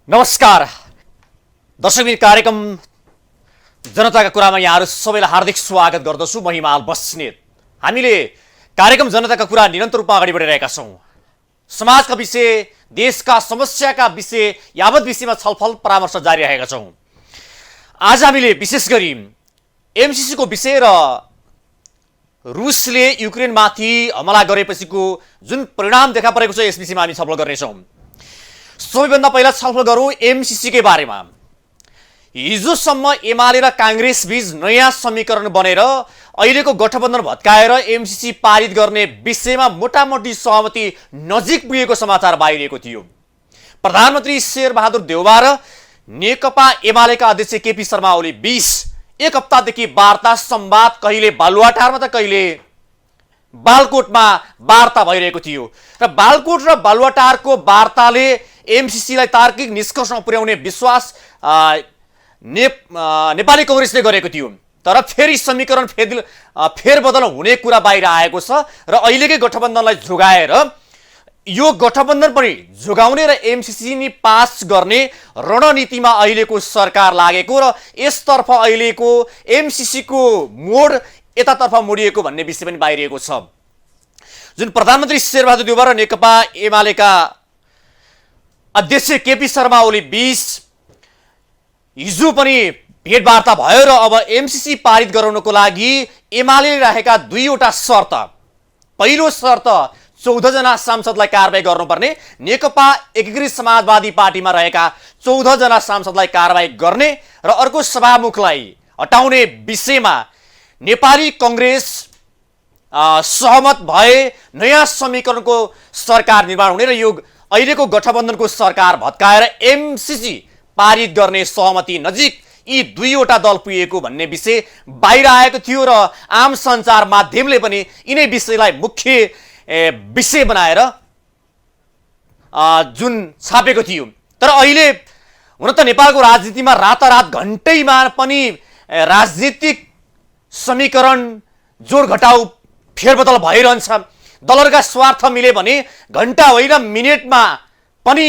नमस्कार दर्शकबिन कार्यक्रम जनताका कुरामा यहाँहरू सबैलाई हार्दिक स्वागत गर्दछु। म हिमाल बस्नेत। हामीले कार्यक्रम जनताका कुरा निरन्तर रूपमा अगाडि बढिरहेका छौँ। समाजका विषय, देशका समस्याका विषय, यावत विषयमा छलफल परामर्श जारी राखेका छौँ। आज हामीले विशेष गरी एमसीसी को विषय र रुसले युक्रेनमाथि हमला गरेपछिको जुन परिणाम देखा परेको छ यस विषयमा हामी छलफल गर्नेछौँ। सबैभन्दा पहिला छलफल गरौँ एमसीसी के बारेमा। हिजोसम्म एमाले र कांग्रेस बीच नयाँ समीकरण बनेर अहिलेको गठबन्धन भत्काएर एमसीसी पारित गर्ने विषयमा मोटामोटी सहमति नजिक पुगेको समाचार बाहिरिएको थियो। प्रधानमन्त्री शेरबहादुर देउवा र नेकपा एमालेका अध्यक्ष केपी शर्मा ओली बीच एक हप्तादेखि वार्ता संवाद कहिले बालुवाटारमा त कहिले बालकोटमा वार्ता भइरहेको थियो र बालकोट र बालुवाटारको वार्ताले एमसीसीलाई तार्किक निष्कर्षमा पुर्याउने विश्वास नेपाली कांग्रेसले गरेको थियो। तर फेरि समीकरण फेरबदल हुने कुरा बाहिर आएको छ र अहिलेकै गठबन्धनलाई जोगाएर यो गठबन्धन पनि जोगाउने र एमसीसी नि पास गर्ने रणनीतिमा अहिलेको सरकार लागेको र यसतर्फ अहिलेको एमसीसी को मोड यतातर्फ मोडिएको भन्ने विषय पनि बाहिरिएको छ। जुन प्रधानमन्त्री शेरबहादुर देउवा र नेकपा एमालेका अध्यक्ष केपी शर्मा ओली बीच हिजो पनि भेटवार्ता भयो र अब एमसीसी पारित गराउनको लागि एमाले राखेका दुईवटा शर्त। पहिलो शर्त 14 जना सांसदलाई कारबाही गर्नुपर्ने, नेकपा एकीकृत समाजवादी पार्टीमा रहेका 14 जना सांसदलाई कारबाही गर्ने र अर्को सभामुखलाई हटाउने विषयमा नेपाली कांग्रेस सहमत भए नयाँ समीकरणको सरकार निर्माण हुने र यो अहिलेको गठबन्धनको सरकार भत्काएर एमसीसी पारित गर्ने सहमति नजिक यी दुईवटा दल पुगेको भन्ने विषय बाहिर आएको थियो र आम सञ्चार माध्यमले पनि यिनै विषयलाई मुख्य विषय बनाएर जुन छापेको थियो। तर अहिले हुन त नेपालको राजनीतिमा रातारात घण्टैमा पनि राजनीतिक समीकरण जोड घटाउ फेरबदल भइरहन्छ। दलहरूका स्वार्थ मिले भने घण्टा होइन मिनेटमा पनि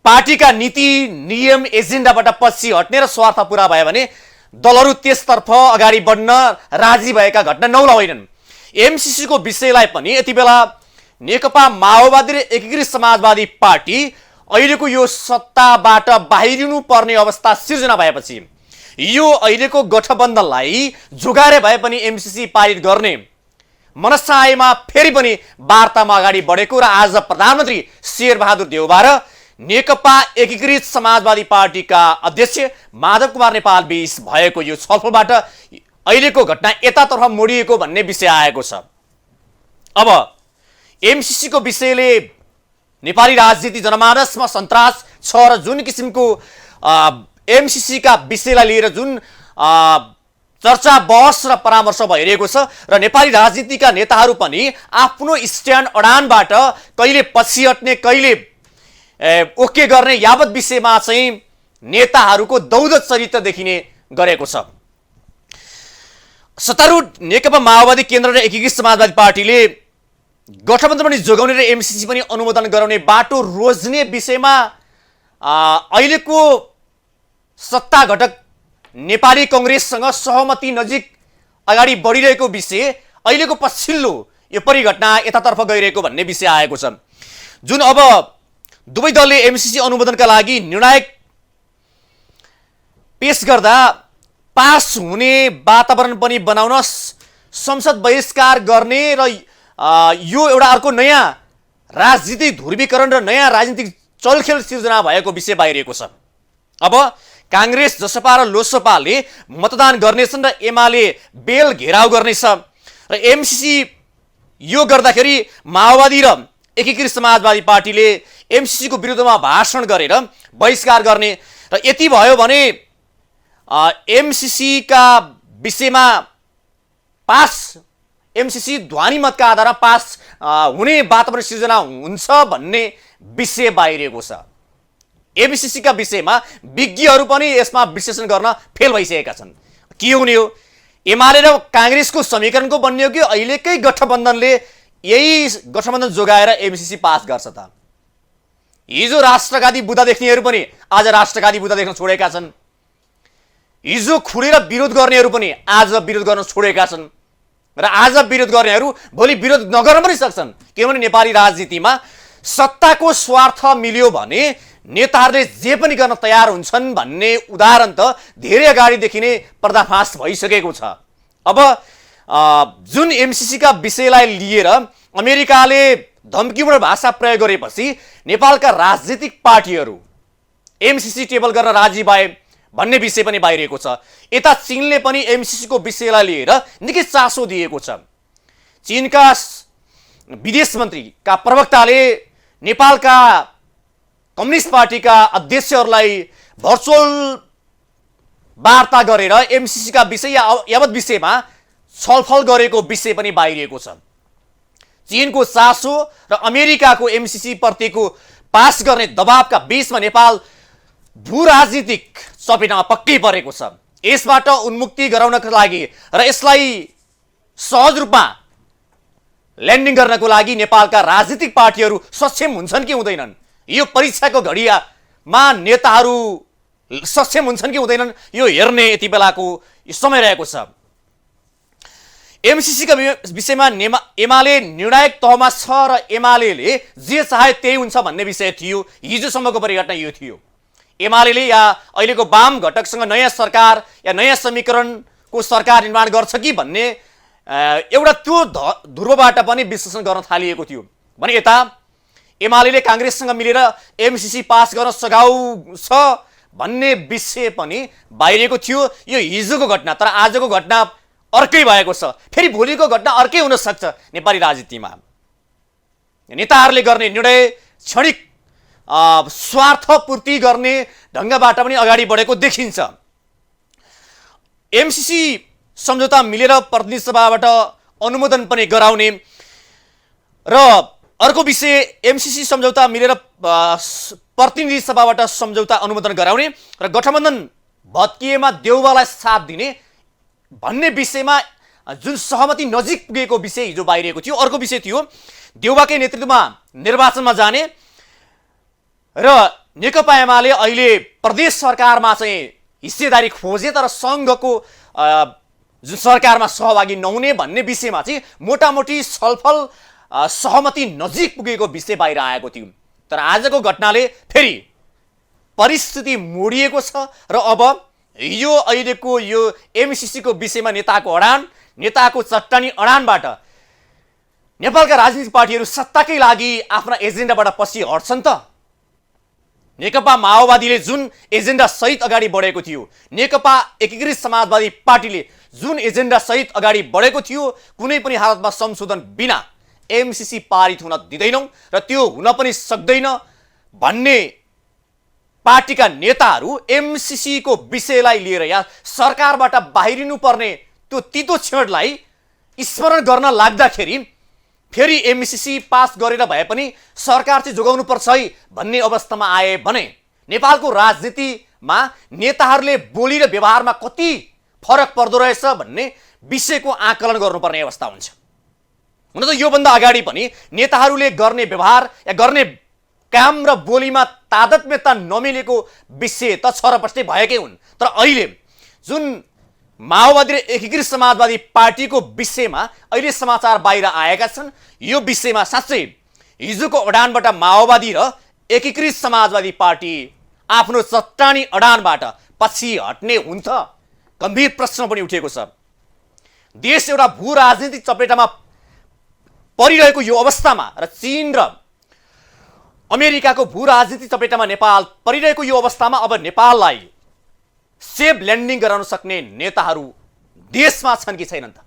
पार्टीका नीति नियम एजेन्डाबाट पछि हट्ने र स्वार्थ पुरा भयो भने दलहरू त्यसतर्फ अगाडि बढ्न राजी भएका घटना नौला होइनन्। एमसीसी को विषयलाई पनि यति बेला नेकपा माओवादी र एकीकृत समाजवादी पार्टी अहिलेको यो सत्ताबाट बाहिरिनु पर्ने अवस्था सिर्जना भएपछि यो अहिलेको गठबन्धनलाई जोगाएर भए पनि एमसीसी पारित गर्ने मनसायमा फेरि पनि वार्तामा अगाडि बढेको र आज प्रधानमन्त्री शेरबहादुर देउवा र नेकपा एकीकृत समाजवादी पार्टीका अध्यक्ष माधव कुमार नेपाल बीच भएको यो छलफलबाट अहिलेको घटना यतातर्फ मोडिएको भन्ने विषय आएको छ। अब एमसीसी को विषयले नेपाली राजनीति जनमानसमा सन्तास छ र जुन किसिमको एमसीसी का विषयलाई लिएर जुन चर्चा बहस र परामर्श भइरहेको छ र नेपाली राजनीतिका नेताहरू पनि आफ्नो स्ट्यान्ड अडानबाट कहिले पछि हट्ने कहिले ओके गर्ने यावत विषयमा चाहिँ नेताहरूको दौदत चरित्र देखिने गरेको छ। सत्तारूढ नेकपा माओवादी केन्द्र र एकीकृत समाजवादी पार्टीले गठबन्धन पनि जोगाउने र एमसीसी पनि अनुमोदन गराउने बाटो रोज्ने विषयमा अहिलेको सत्ता घटक नेपाली कांग्रेससँग सहमति नजिक अगाडि बढिरहेको विषय अहिलेको पछिल्लो यो परिघटना यतातर्फ गइरहेको भन्ने विषय आएको छ। जुन अब दुवै दलले एमसीसी अनुमोदनका लागि निर्णायक पेश गर्दा पास हुने वातावरण पनि बनाउन संसद बहिष्कार गर्ने र यो एउटा अर्को नयाँ राजनीतिक ध्रुवीकरण र नयाँ राजनीतिक चलखेल सिर्जना भएको विषय बाहिरिएको छ। अब कांग्रेस जसपा र लोसपाले मतदान गर्नेछन् र एमाले बेल घेराउ गर्नेछ र एमसीसी यो गर्दाखेरि माओवादी र एकीकृत समाजवादी पार्टीले एमसीसी को विरुद्धमा भाषण गरेर बहिष्कार गर्ने र यति भयो भने एमसीसी का विषयमा पास एमसीसी ध्वनि मतका आधारमा पास हुने वातावरण सिर्जना हुन्छ भन्ने विषय बाहिरिएको छ। एमसीसी का विषयमा विज्ञहरू पनि यसमा विश्लेषण गर्न फेल भइसकेका छन्। के हुने हो, एमाले र कांग्रेसको समीकरणको बन्ने हो कि अहिलेकै गठबन्धनले यही गठबन्धन जोगाएर एमसीसी पास गर्छ त? हिजो राष्ट्रघाती बुँदा देख्नेहरू पनि आज राष्ट्रघाती बुँदा देख्न छोडेका छन्। हिजो खुलेर विरोध गर्नेहरू पनि आज विरोध गर्न छोडेका छन् र आज विरोध गर्नेहरू भोलि विरोध नगर्न पनि सक्छन्। किनभने नेपाली राजनीतिमा सत्ताको स्वार्थ मिल्यो भने नेताहरूले जे पनि गर्न तयार हुन्छन् भन्ने उदाहरण त धेरै अगाडिदेखि नै पर्दाफास भइसकेको छ। अब जुन एमसीसीका विषयलाई लिएर अमेरिकाले धम्कीपूर्ण भाषा प्रयोग गरेपछि नेपालका राजनीतिक पार्टीहरू एमसीसी टेबल गर्न राजी भए भन्ने विषय पनि बाहिरिएको छ। यता चीनले पनि एमसीसीको विषयलाई लिएर निकै चासो दिएको छ। चीनका विदेश मन्त्रीका प्रवक्ताले नेपालका कम्युनिस्ट पार्टीका अध्यक्षहरूलाई भर्चुअल वार्ता गरेर एमसीसीका विषय यावत विषयमा छलफल गरेको विषय पनि बाहिरिएको छ। चीनको चासो र अमेरिकाको एमसीसी प्रतिको पास गर्ने दबावका बीचमा नेपाल भू राजनीतिक चपेटामा पक्कै परेको छ। यसबाट उन्मुक्ति गराउनका लागि र यसलाई सहज रूपमा ल्यान्डिङ गर्नको लागि नेपालका राजनीतिक पार्टीहरू सक्षम हुन्छन् कि हुँदैनन्, यो परीक्षाको घडियामा नेताहरू सक्षम हुन्छन् कि हुँदैनन्, यो हेर्ने यति बेलाको समय रहेको छ। एमसीसीका विषयमा एमाले निर्णायक तहमा छ र एमाले जे चाहे त्यही हुन्छ भन्ने विषय थियो। हिजोसम्मको परिघटना यो थियो। एमाले या अहिलेको वाम घटकसँग नयाँ सरकार या नयाँ समीकरणको सरकार निर्माण गर्छ कि भन्ने एउटा त्यो ध्रुवबाट पनि विश्लेषण गर्न थालिएको थियो भने यता एमाले काङ्ग्रेससँग मिलेर एमसीसी पास गर्न सघाउँछ भन्ने विषय पनि बाहिरिएको थियो। यो हिजोको घटना, तर आजको घटना अर्कै भएको छ। फेरि भोलिको घटना अर्कै हुन सक्छ। नेपाली राजनीतिमा नेताहरूले गर्ने निर्णय क्षणिक स्वार्थपूर्ति गर्ने ढङ्गबाट पनि अगाडि बढेको देखिन्छ। एमसीसी सम्झौता मिलेर प्रतिनिधि सभाबाट अनुमोदन पनि गराउने र अर्को विषय एमसीसी सम्झौता मिलेर प्रतिनिधि सभाबाट सम्झौता अनुमोदन गराउने र गठबन्धन भत्किएमा देउवालाई साथ दिने भन्ने विषयमा जुन सहमति नजिक पुगेको विषय हिजो बाहिरिएको थियो। अर्को विषय थियो देउवाकै नेतृत्वमा निर्वाचनमा जाने र नेकपा एमाले अहिले प्रदेश सरकारमा चाहिँ हिस्सेदारी खोजे तर सङ्घको जुन सरकारमा सहभागी नहुने भन्ने विषयमा चाहिँ मोटामोटी छलफल सहमति नजिक पुगेको विषय बाहिर आएको थियो। तर आजको घटनाले फेरि परिस्थिति मोडिएको छ र अब यो अहिलेको यो एमसीसीको विषयमा नेताको चट्टानी अडानबाट नेपालका राजनीतिक पार्टीहरू सत्ताकै लागि आफ्ना एजेन्डाबाट पछि हट्छन् त। नेकपा माओवादीले जुन एजेन्डा सहित अगाडि बढेको थियो, नेकपा एकीकृत समाजवादी पार्टीले जुन एजेन्डा सहित अगाडि बढेको थियो, कुनै पनि हालतमा संशोधन बिना एमसीसी पारित हुन दिँदैनौँ र त्यो हुन पनि सक्दैन भन्ने पार्टीका नेताहरू एमसीसीको विषयलाई लिएर या सरकारबाट बाहिरिनु पर्ने त्यो तितो क्षणलाई स्मरण गर्न लाग्दाखेरि फेरि एमसीसी पास गरेर भए पनि सरकार चाहिँ जोगाउनु पर्छ है भन्ने अवस्थामा आए भने नेपालको राजनीतिमा नेताहरूले बोली र व्यवहारमा कति फरक पर्दो रहेछ भन्ने विषयको आकलन गर्नुपर्ने अवस्था हुन्छ। हुन त योभन्दा अगाडि पनि नेताहरूले गर्ने व्यवहार या गर्ने काम र बोलीमा तादात्म्यता नमिलेको विषय त छरपष्टै भएकै हुन्। तर अहिले जुन माओवादी र एकीकृत समाजवादी पार्टीको विषयमा अहिले समाचार बाहिर आएका छन्, यो विषयमा साँच्चै हिजोको अडानबाट माओवादी र एकीकृत समाजवादी पार्टी आफ्नो चट्टानी अडानबाट पछि हट्ने हुन्छ? गम्भीर प्रश्न पनि उठेको छ। देश एउटा भू राजनीतिक चपेटामा परिरहेको यो अवस्थामा र चीन र अमेरिकाको भू राजनीतिक चपेटामा नेपाल परिरहेको यो अवस्थामा अब नेपाललाई सेफ ल्यान्डिङ गराउन सक्ने नेताहरू देशमा छन् कि छैनन् त?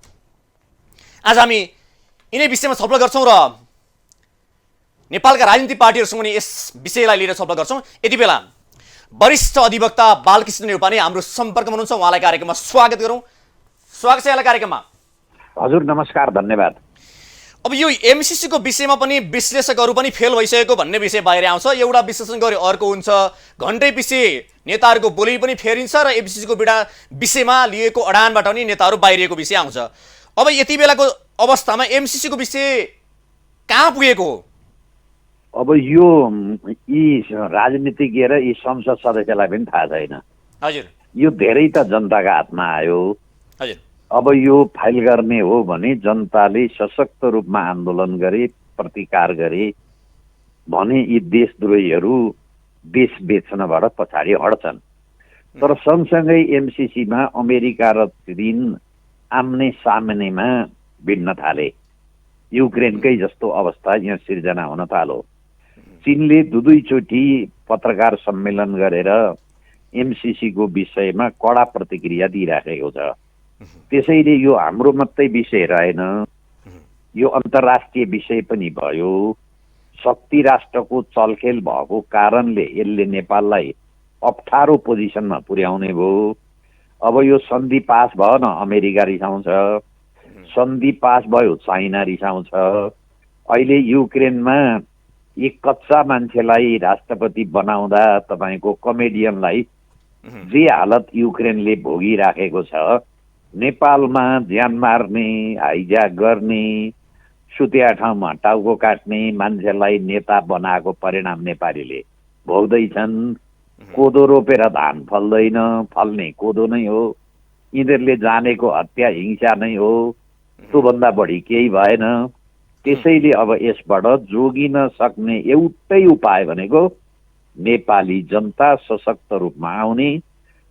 आज हामी यिनै विषयमा छलफल गर्छौँ र नेपालका राजनीतिक पार्टीहरूसँग पनि यस विषयलाई लिएर छलफल गर्छौँ। यति बेला वरिष्ठ अधिवक्ता बालकृष्ण नेउपाने हाम्रो सम्पर्कमा हुनुहुन्छ, उहाँलाई कार्यक्रममा स्वागत गरौँ। स्वागत छ यहाँलाई कार्यक्रममा। हजुर नमस्कार, धन्यवाद। अब यो एमसीसीको विषयमा पनि विश्लेषकहरू पनि फेल भइसकेको भन्ने विषय बाहिर आउँछ। एउटा विश्लेषण गरे अर्को हुन्छ, घन्टै पछि नेताहरूको बोली पनि फेरिन्छ र एमसीसीको विषयमा लिएको अडानबाट पनि नेताहरू बाहिरिएको विषय आउँछ। अब यति बेलाको अवस्थामा एमसीसीको विषय कहाँ पुगेको हो? अब यो यी राजनीतिज्ञ र यी संसद सदस्यलाई पनि थाहा छैन। हजुर यो धेरै त जनताका हातमा आयो। हजुर अब यो फाइल गर्ने हो भने जनताले सशक्त रूपमा आन्दोलन गरे, प्रतिकार गरे भने यी देशद्रोहीहरू देश बेच्नबाट पछाडि हट्छन्। तर सँगसँगै एमसिसीमा अमेरिका र चीन आम्ने सामनेमा भिड्न थाले। युक्रेनकै जस्तो अवस्था यहाँ सिर्जना हुन थाल्यो। चीनले दुईचोटि पत्रकार सम्मेलन गरेर एमसिसीको विषयमा कडा प्रतिक्रिया दिइराखेको छ। त्यसैले यो हाम्रो मात्रै विषय रहेन, यो अन्तर्राष्ट्रिय विषय पनि भयो। शक्ति राष्ट्रको चलखेल भएको कारणले यसले नेपाललाई अप्ठ्यारो पोजिसनमा पुर्याउने भयो। अब यो सन्धि पास भयो न, अमेरिका रिसाउँछ, सन्धि पास भयो चाइना रिसाउँछ। अहिले युक्रेनमा एक कच्चा मान्छेलाई राष्ट्रपति बनाउँदा तपाईँको कमेडियनलाई जे हालत युक्रेनले भोगिराखेको छ, नेपालमा ज्यान मार्ने, हाइज्याक गर्ने, सुत्या ठाउँमा टाउको काट्ने मान्छेलाई नेता बनाएको परिणाम नेपालीले भोग्दैछन्। कोदो रोपेर धान फल्दैन, फल्ने कोदो नै हो। यिनीहरूले जानेको हत्या हिंसा नै हो, त्योभन्दा बढी केही भएन। त्यसैले अब यसबाट जोगिन सक्ने एउटै उपाय भनेको नेपाली जनता सशक्त रूपमा आउने।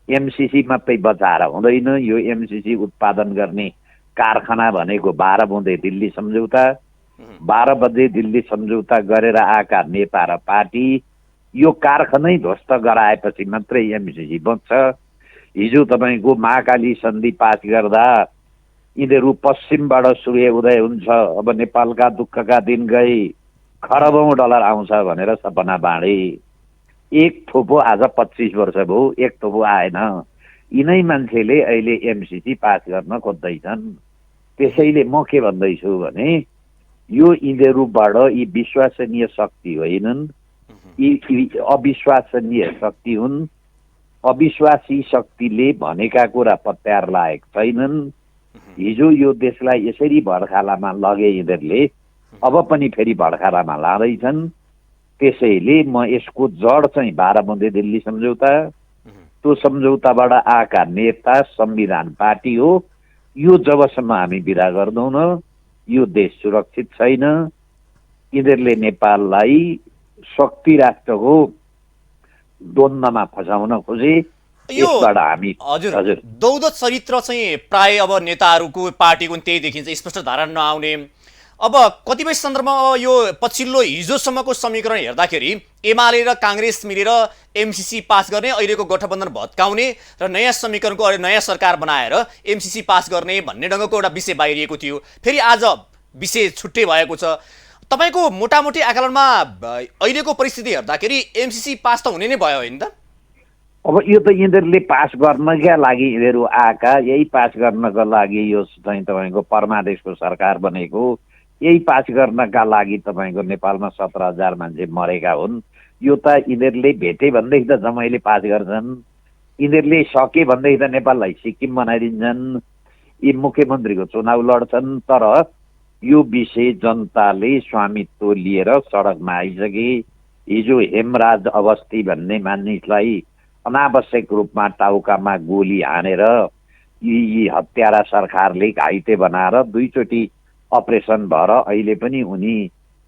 एमसिसी मात्रै बचाएर हुँदैन। यो एमसिसी उत्पादन गर्ने कारखाना भनेको 12 बुँदे दिल्ली सम्झौता, 12 बजे दिल्ली सम्झौता गरेर आएका नेता र पार्टी यो कारखानै ध्वस्त गराएपछि मात्रै एमसिसी बच्छ। हिजो तपाईँको महाकाली सन्धि पास गर्दा यिनीहरू पश्चिमबाट सूर्य उदय हुन्छ, अब नेपालका दुःखका दिन गई खरबौं डलर आउँछ भनेर सपना बाँडे। एक थोपो आज 25 वर्ष भयो, एक थोपो आएन। यिनै मान्छेले अहिले एमसिसी पास गर्न खोज्दैछन्। त्यसैले म के भन्दैछु भने यो यिनीहरूबाट यी विश्वसनीय शक्ति होइनन्, यी अविश्वसनीय शक्ति हुन्। अविश्वासी शक्तिले भनेका कुरा पत्यार लायक छैनन्। हिजो यो देशलाई यसरी भड्खालामा लगे यिनीहरूले, अब पनि फेरि भड्खालामा लाँदैछन्। त्यसैले म यसको जड चाहिँ 12 बुँदे दिल्ली सम्झौता, त्यो सम्झौताबाट आएका नेता, संविधान पार्टी हो। यो जबसम्म हामी विदा गर्दैनौँ यो देश सुरक्षित छैन। यिनीहरूले नेपाललाई शक्ति राष्ट्रको द्वन्द्वमा फसाउन खोजे। यसबाट हामी हजुर दौद चरित्र चाहिँ प्राय अब नेताहरूको पार्टीको त्यही देखिन्छ, स्पष्ट धारणा नआउने। अब कतिपय सन्दर्भमा यो पछिल्लो हिजोसम्मको समीकरण हेर्दाखेरि एमाले र काङ्ग्रेस मिलेर एमसिसी पास गर्ने, अहिलेको गठबन्धन भत्काउने र नयाँ समीकरणको नयाँ सरकार बनाएर एमसिसी पास गर्ने भन्ने ढङ्गको एउटा विषय बाहिरिएको थियो। फेरि आज विषय छुट्टै भएको छ। तपाईँको मोटामोटी आकलनमा अहिलेको परिस्थिति हेर्दाखेरि एमसिसी पास त हुने नै भयो होइन त? अब यो त यिनीहरूले पास गर्नका लागि यिनीहरू आएका, यही पास गर्नको लागि यो चाहिँ तपाईँको परमादेशको सरकार बनेको, यही पास गर्नका लागि तपाईँको नेपालमा 17,000 मान्छे मरेका हुन्। यो त यिनीहरूले भेटे भन्दैछ त जम्मैले पास गर्छन्। यिनीहरूले सके भन्दैछ त नेपाललाई सिक्किम बनाइदिन्छन्। यी मुख्यमन्त्रीको चुनाव लड्छन्। तर यो विषय जनताले स्वामित्व लिएर सडकमा आइसके। हिजो हेमराज अवस्थी भन्ने मानिसलाई अनावश्यक रूपमा टाउकामा गोली हानेर यी हत्यारा सरकारले घाइते बनाएर दुईचोटि अपरेसन भएर अहिले पनि उनी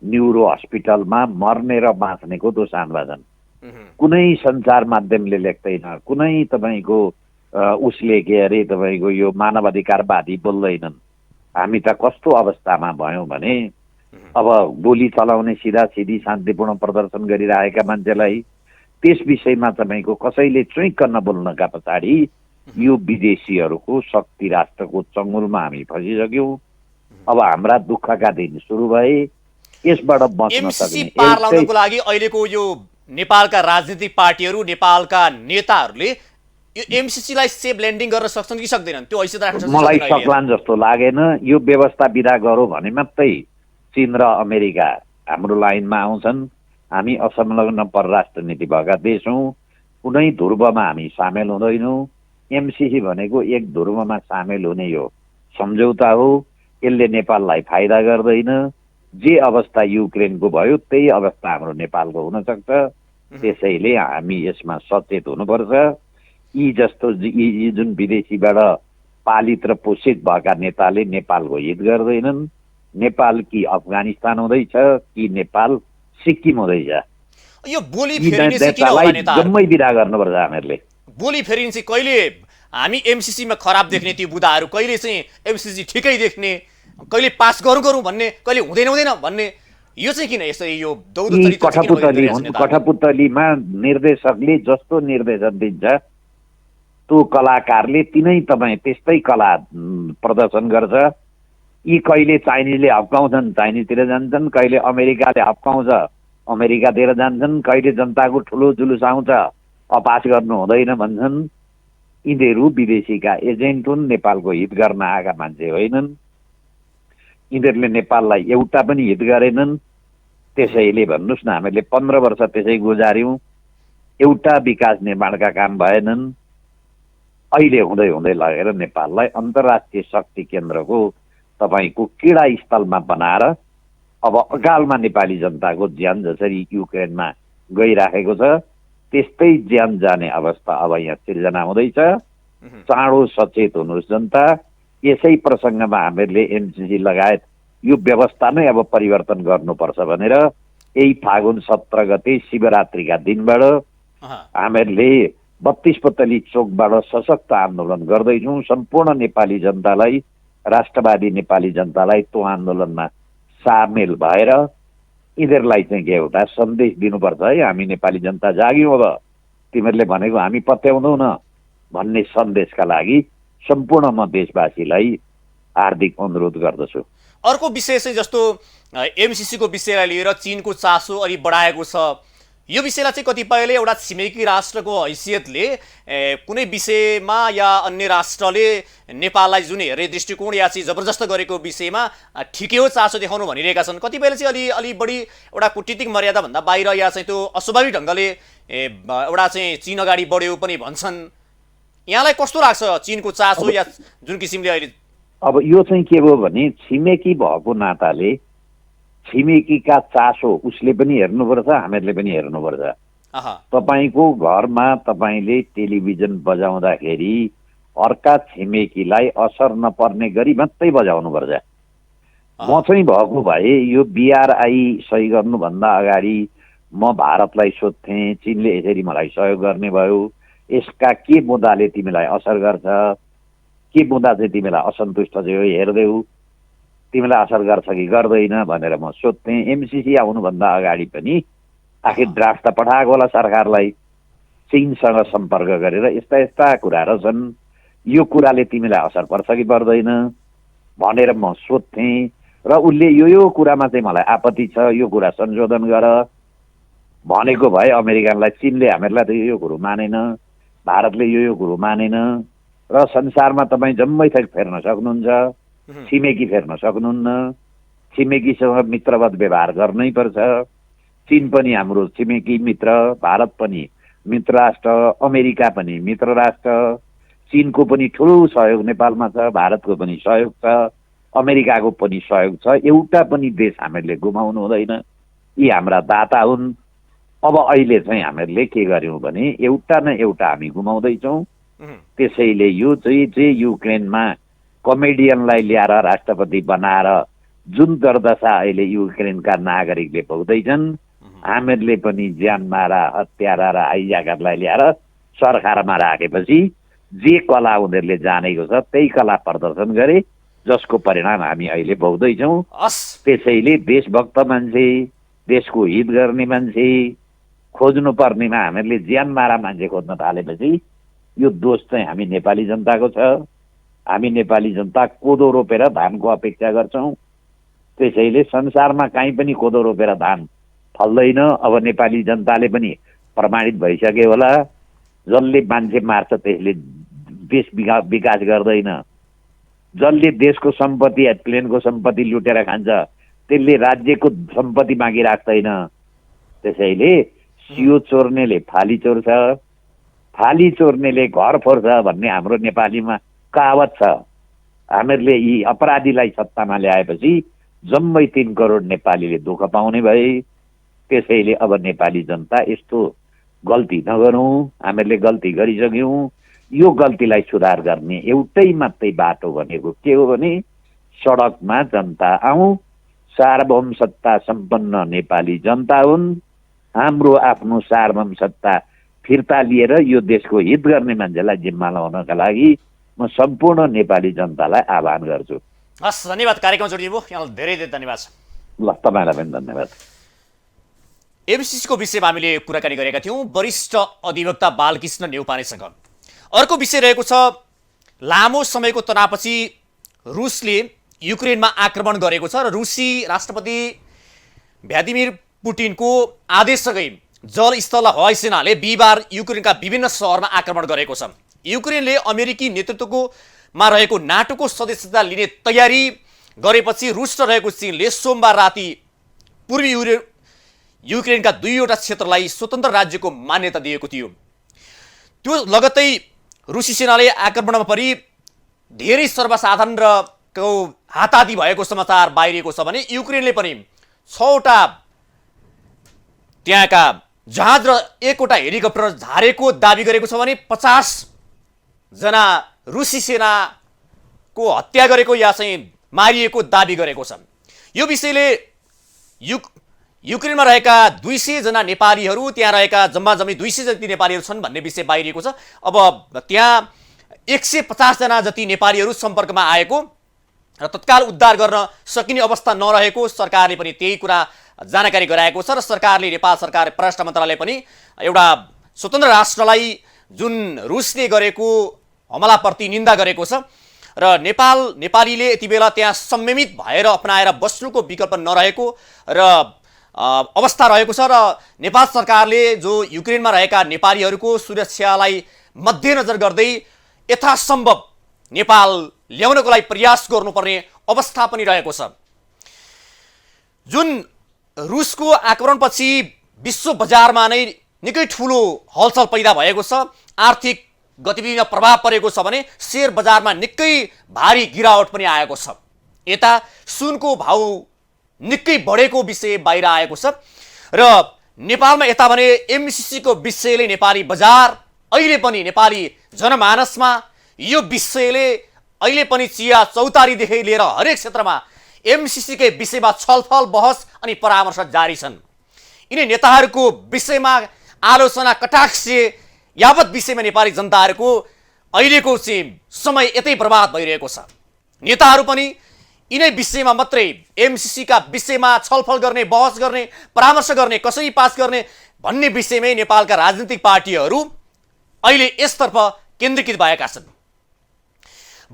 न्युरो हस्पिटलमा मर्ने र बाँच्नेको दोषान भएछन्। कुनै सञ्चार माध्यमले लेख्दैन, कुनै तपाईँको उसले के अरे तपाईँको यो मानवाधिकारवादी बोल्दैनन्। हामी त कस्तो अवस्थामा भयौँ भने अब गोली चलाउने सिधा सिधी शान्तिपूर्ण प्रदर्शन गरिरहेका मान्छेलाई त्यस विषयमा तपाईँको कसैले चुइक्क नबोल्नका पछाडि यो विदेशीहरूको शक्ति राष्ट्रको चङ्गुलमा हामी फसिसक्यौँ। अब हाम्रा दुःखका दिन सुरु भए। यसबाट बच्न सक्ने पार लाउनको लागि अहिलेको यो नेपालका राजनीतिक पार्टीहरू, नेपालका नेताहरूले यो एमसिसीलाई सेफ ल्यान्डिङ गर्न सक्छन् कि सक्दैनन्? त्यो हैसियत राख्न सक्छन्? मलाई सक्लान जस्तो लागेन। यो व्यवस्था विदा गरौँ भने मात्रै चीन र अमेरिका हाम्रो लाइनमा आउँछन्। हामी असंलग्न परराष्ट्र नीति भएका देश हौँ। कुनै ध्रुवमा हामी सामेल हुँदैनौँ। एमसिसी भनेको एक ध्रुवमा सामेल हुने यो सम्झौता हो। यसले नेपाललाई फाइदा गर्दैन। जे अवस्था युक्रेनको भयो त्यही अवस्था हाम्रो नेपालको हुन सक्छ। त्यसैले हामी यसमा सचेत हुनुपर्छ। यी जुन विदेशीबाट पालित र पोषित भएका नेताले नेपालको हित गर्दैनन्। नेपाल कि अफगानिस्तान हुँदैछ कि नेपाल सिक्किम हुँदैछ, यो बोली फेरिने चाहिँ किन होला नेताहरू? जम्मै विदा गर्नुपर्छ हामीहरूले। बोली फेरिने चाहिँ कहिले हामी एमसीसीमा खराब देख्ने त्यो बुदाहरू, कहिले चाहिँ एमसीसी ठिकै देख्ने, कहिले पास गरौँ भन्ने, कहिले हुँदैन भन्ने, यो चाहिँ किन यसरी यो दौडो चरित्र चाहिँ किन भइरहेको छ? कठपुतलीमा निर्देशकले जस्तो निर्देशन दिन्छ त्यो कलाकारले तपाईँ त्यस्तै कला प्रदर्शन गर्छ। यी कहिले चाइनिजले हप्काउँछन्, चाइनिजतिर जान्छन्, कहिले अमेरिकाले हप्काउँछ, अमेरिकातिर जान्छन्, कहिले जनताको ठुलो जुलुस आउँछ, अपास गर्नु हुँदैन भन्छन्। यिनीहरू विदेशीका एजेन्ट हुन्, नेपालको हित गर्न आएका मान्छे होइनन्। यिनीहरूले नेपाललाई एउटा पनि हित गरेनन्। त्यसैले भन्नुहोस् न, हामीले 15 वर्ष त्यसै गुजार्यौँ, एउटा विकास निर्माणका काम भएनन्। अहिले हुँदै हुँदै लगेर नेपाललाई अन्तर्राष्ट्रिय शक्ति केन्द्रको तपाईँको क्रीडा स्थलमा बनाएर अब अकालमा नेपाली जनताको ज्यान जसरी युक्रेनमा गइराखेको छ त्यस्तै ज्यान जाने अवस्था अब यहाँ सिर्जना हुँदैछ। चाँडो सचेत हुनुहोस् जनता। यसै प्रसङ्गमा हामीहरूले एमसीसी लगायत यो व्यवस्था नै अब परिवर्तन गर्नुपर्छ भनेर यही फागुन 17 गते शिवरात्रिका दिनबाट हामीहरूले 32 पत्तली चोकबाट सशक्त आन्दोलन गर्दैछौँ। सम्पूर्ण नेपाली जनतालाई, राष्ट्रवादी नेपाली जनतालाई त्यो आन्दोलनमा सामेल भएर यिनीहरूलाई चाहिँ एउटा सन्देश दिनुपर्छ है, हामी नेपाली जनता जाग्यौँ, अब तिमीहरूले भनेको हामी पत्याउँदैनौँ न भन्ने सन्देशका लागि सम्पूर्ण म देशवासीलाई हार्दिक अनुरोध गर्दछु। अर्को विषय चाहिँ जस्तो एमसीसीको विषयलाई लिएर चीनको चासो अलि बढाएको छ। यो विषयलाई चाहिँ कतिपयले एउटा छिमेकी राष्ट्रको हैसियतले कुनै विषयमा या अन्य राष्ट्रले नेपाललाई जुन हेर्ने दृष्टिकोण या चाहिँ जबरजस्त गरेको विषयमा ठिकै हो चासो देखाउनु भनिरहेका छन्। कतिपयले चाहिँ अलि बढी एउटा कूटनीतिक मर्यादाभन्दा बाहिर या चाहिँ त्यो अस्वाभाविक ढङ्गले एउटा चाहिँ चीन अगाडि बढ्यो पनि भन्छन्। यहाँलाई कस्तो लाग्छ चीनको चासो या जुन किसिमले अहिले? अब यो चाहिँ के भयो भने छिमेकी भएको नाताले छिमेकीका चासो उसले पनि हेर्नुपर्छ, हामीहरूले पनि हेर्नुपर्छ। तपाईँको घरमा तपाईँले टेलिभिजन बजाउँदाखेरि अर्का छिमेकीलाई असर नपर्ने गरी मात्रै बजाउनुपर्छ। म चाहिँ भएको भए यो बिआरआई सही गर्नुभन्दा अगाडि म भारतलाई सोध्थेँ, चीनले यसरी मलाई सहयोग गर्ने भयो, यसका के मुद्दाले तिमीलाई असर गर्छ, के मुद्दा चाहिँ तिमीलाई असन्तुष्ट चाहिँ हेर्देऊ, तिमीलाई असर गर्छ कि गर्दैन भनेर म सोध्थेँ। एमसीसी आउनुभन्दा अगाडि पनि आखिर ड्राफ्ट त पठाएको होला सरकारलाई, चीनसँग सम्पर्क गरेर यस्ता यस्ता कुराहरू छन्, यो कुराले तिमीलाई असर पर्छ कि पर्दैन भनेर म सोध्थेँ। र उसले यो कुरामा चाहिँ मलाई आपत्ति छ, यो कुरा संशोधन गर भनेको भए अमेरिकनलाई, चीनले हामीहरूलाई त यो कुरो मानेन, भारतले यो कुरो मानेन र संसारमा तपाईँ जम्मै थक फेर्न सक्नुहुन्छ, छिमेकी फेर्न सक्नुहुन्न, छिमेकीसँग मित्रवत व्यवहार गर्नै पर्छ। चीन पनि हाम्रो छिमेकी मित्र, भारत पनि मित्र राष्ट्र, अमेरिका पनि मित्र राष्ट्र, चीनको पनि ठुलो सहयोग नेपालमा छ, भारतको पनि सहयोग छ, अमेरिकाको पनि सहयोग छ। एउटा पनि देश हामीहरूले गुमाउनु हुँदैन, यी हाम्रा दाता हुन्। अब अहिले चाहिँ हामीहरूले के गर्यौँ भने एउटा न एउटा हामी गुमाउँदैछौँ। त्यसैले यो चाहिँ युक्रेनमा कमेडियनलाई ल्याएर राष्ट्रपति बनाएर जुन दुर्दशा अहिले युक्रेनका नागरिकले भोग्दैछन्, हामीहरूले पनि ज्यान मारा, हत्यारा र हाइज्याकरलाई ल्याएर सरकारमा राखेपछि जे कला उनीहरूले जानेको छ त्यही कला प्रदर्शन गरे, जसको परिणाम हामी अहिले भोग्दैछौँ। त्यसैले देशभक्त मान्छे, देशको हित गर्ने मान्छे खोज्नु पर्नेमा हामीहरूले ज्यान मारा मान्छे खोज्न थालेपछि यो दोष चाहिँ हामी नेपाली जनताको छ। हामी नेपाली जनता कोदो रोपेर धानको अपेक्षा गर्छौँ। त्यसैले संसारमा कहीँ पनि कोदो रोपेर धान फल्दैन। अब नेपाली जनताले पनि प्रमाणित भइसक्यो होला, जसले मान्छे मार्छ त्यसले देश विकास गर्दैन, जसले देशको सम्पत्ति, प्लेनको सम्पत्ति लुटेर खान्छ त्यसले राज्यको सम्पत्ति बाँकी राख्दैन। त्यसैले सियो चोर्नेले फाली चोर्छ, फाली चोर्नेले घर फोर्छ भन्ने हाम्रो नेपालीमा कहावत छ। हामीहरूले यी अपराधीलाई सत्तामा ल्याएपछि जम्मै 3 करोड नेपालीले दुःख पाउने भए। त्यसैले अब नेपाली जनता यस्तो गल्ती नगरौँ, हामीहरूले गल्ती गरिसक्यौँ। यो गल्तीलाई सुधार गर्ने एउटै मात्रै बाटो भनेको के हो भने सडकमा जनता आउँ, सार्वभौम सत्ता सम्पन्न नेपाली जनता हुन्, हाम्रो आफ्नो सार्वभौम सत्ता फिर्ता लिएर यो देशको हित गर्ने मान्छेलाई जिम्मा लगाउनका लागि म सम्पूर्ण नेपाली जनतालाई आह्वान गर्छु। हस्, धन्यवाद। कार्यक्रम जोडिनुभयो, यहाँलाई धेरै धेरै धन्यवाद छ। ल, तपाईँलाई पनि धन्यवाद। एमसिसीको विषयमा हामीले कुराकानी गरेका थियौँ वरिष्ठ अधिवक्ता बालकृष्ण नेउपानेसँग। अर्को विषय रहेको छ, लामो समयको तनावपछि रुसले युक्रेनमा आक्रमण गरेको छ र रुसी राष्ट्रपति भ्लादिमिर पुटिनको आदेशसँगै जलस्थल हवाई सेनाले बिहिबार युक्रेनका विभिन्न सहरमा आक्रमण गरेको छ। युक्रेनले अमेरिकी नेतृत्वमा रहेको नाटोको सदस्यता लिने तयारी गरेपछि रुस रहेको चीनले सोमबार राति पूर्वी युक्रेनका 2वटा क्षेत्रलाई स्वतन्त्र राज्यको मान्यता दिएको थियो। त्यो लगत्तै रुसी सेनाले आक्रमणमा परि धेरै सर्वसाधारणको हाताहाती भएको समाचार बाहिरिएको छ भने युक्रेनले पनि 6वटा त्यहाँका जहाज र 1वटा हेलिकप्टर झारेको दाबी गरेको छ भने 50 जना रुसी सेनाको हत्या गरेको या चाहिँ मारिएको दाबी गरेको छ। यो विषयले युक्रेनमा रहेका 200 जना नेपालीहरू, त्यहाँ रहेका जम्मा 200 जति नेपालीहरू छन् भन्ने विषय बाहिरिएको छ। अब त्यहाँ 150 जना जति नेपालीहरू सम्पर्कमा आएको र तत्काल उद्धार गर्न सकिने अवस्था नरहेको सरकारले पनि त्यही कुरा जानकारी गराएको छ र सरकारले, नेपाल सरकार परराष्ट्र मन्त्रालय पनि एउटा स्वतन्त्र राष्ट्रलाई जुन रुसले गरेको हमलाप्रति निन्दा गरेको छ र नेपालीले यति बेला त्यहाँ संयमित भएर अपनाएर बस्नुको विकल्प नरहेको र अवस्था रहेको छ र नेपाल सरकारले जो युक्रेनमा रहेका नेपालीहरूको सुरक्षालाई मध्यनजर गर्दै यथासम्भव नेपाल ल्याउनको लागि प्रयास गर्नुपर्ने अवस्था पनि रहेको छ। जुन रुसको आक्रमणपछि विश्व बजारमा नै निकै ठुलो हलचल पैदा भएको छ, आर्थिक गतिविधिमा प्रभाव परेको छ भने शेयर बजारमा निकै भारी गिरावट पनि आएको छ। यता सुनको भाउ निकै बढेको विषय बाहिर आएको छ र नेपालमा यता भने एमसिसीको विषयले नेपाली बजार अहिले पनि नेपाली जनमानसमा यो विषयले अहिले पनि चिया चौतारीदेखि लिएर हरेक क्षेत्रमा एमसिसीकै विषयमा छलफल, बहस अनि परामर्श जारी छन्। यिनै नेताहरूको विषयमा आलोचना, कटाक्ष यावत विषयमा नेपाली जनताहरूको अहिलेको चाहिँ समय यतै बर्बाद भइरहेको छ। नेताहरू पनि यिनै विषयमा मात्रै, एमसिसीका विषयमा छलफल गर्ने, बहस गर्ने, परामर्श गर्ने, कसरी पास गर्ने भन्ने विषयमै नेपालका राजनीतिक पार्टीहरू अहिले यसतर्फ केन्द्रीकृत भएका छन्।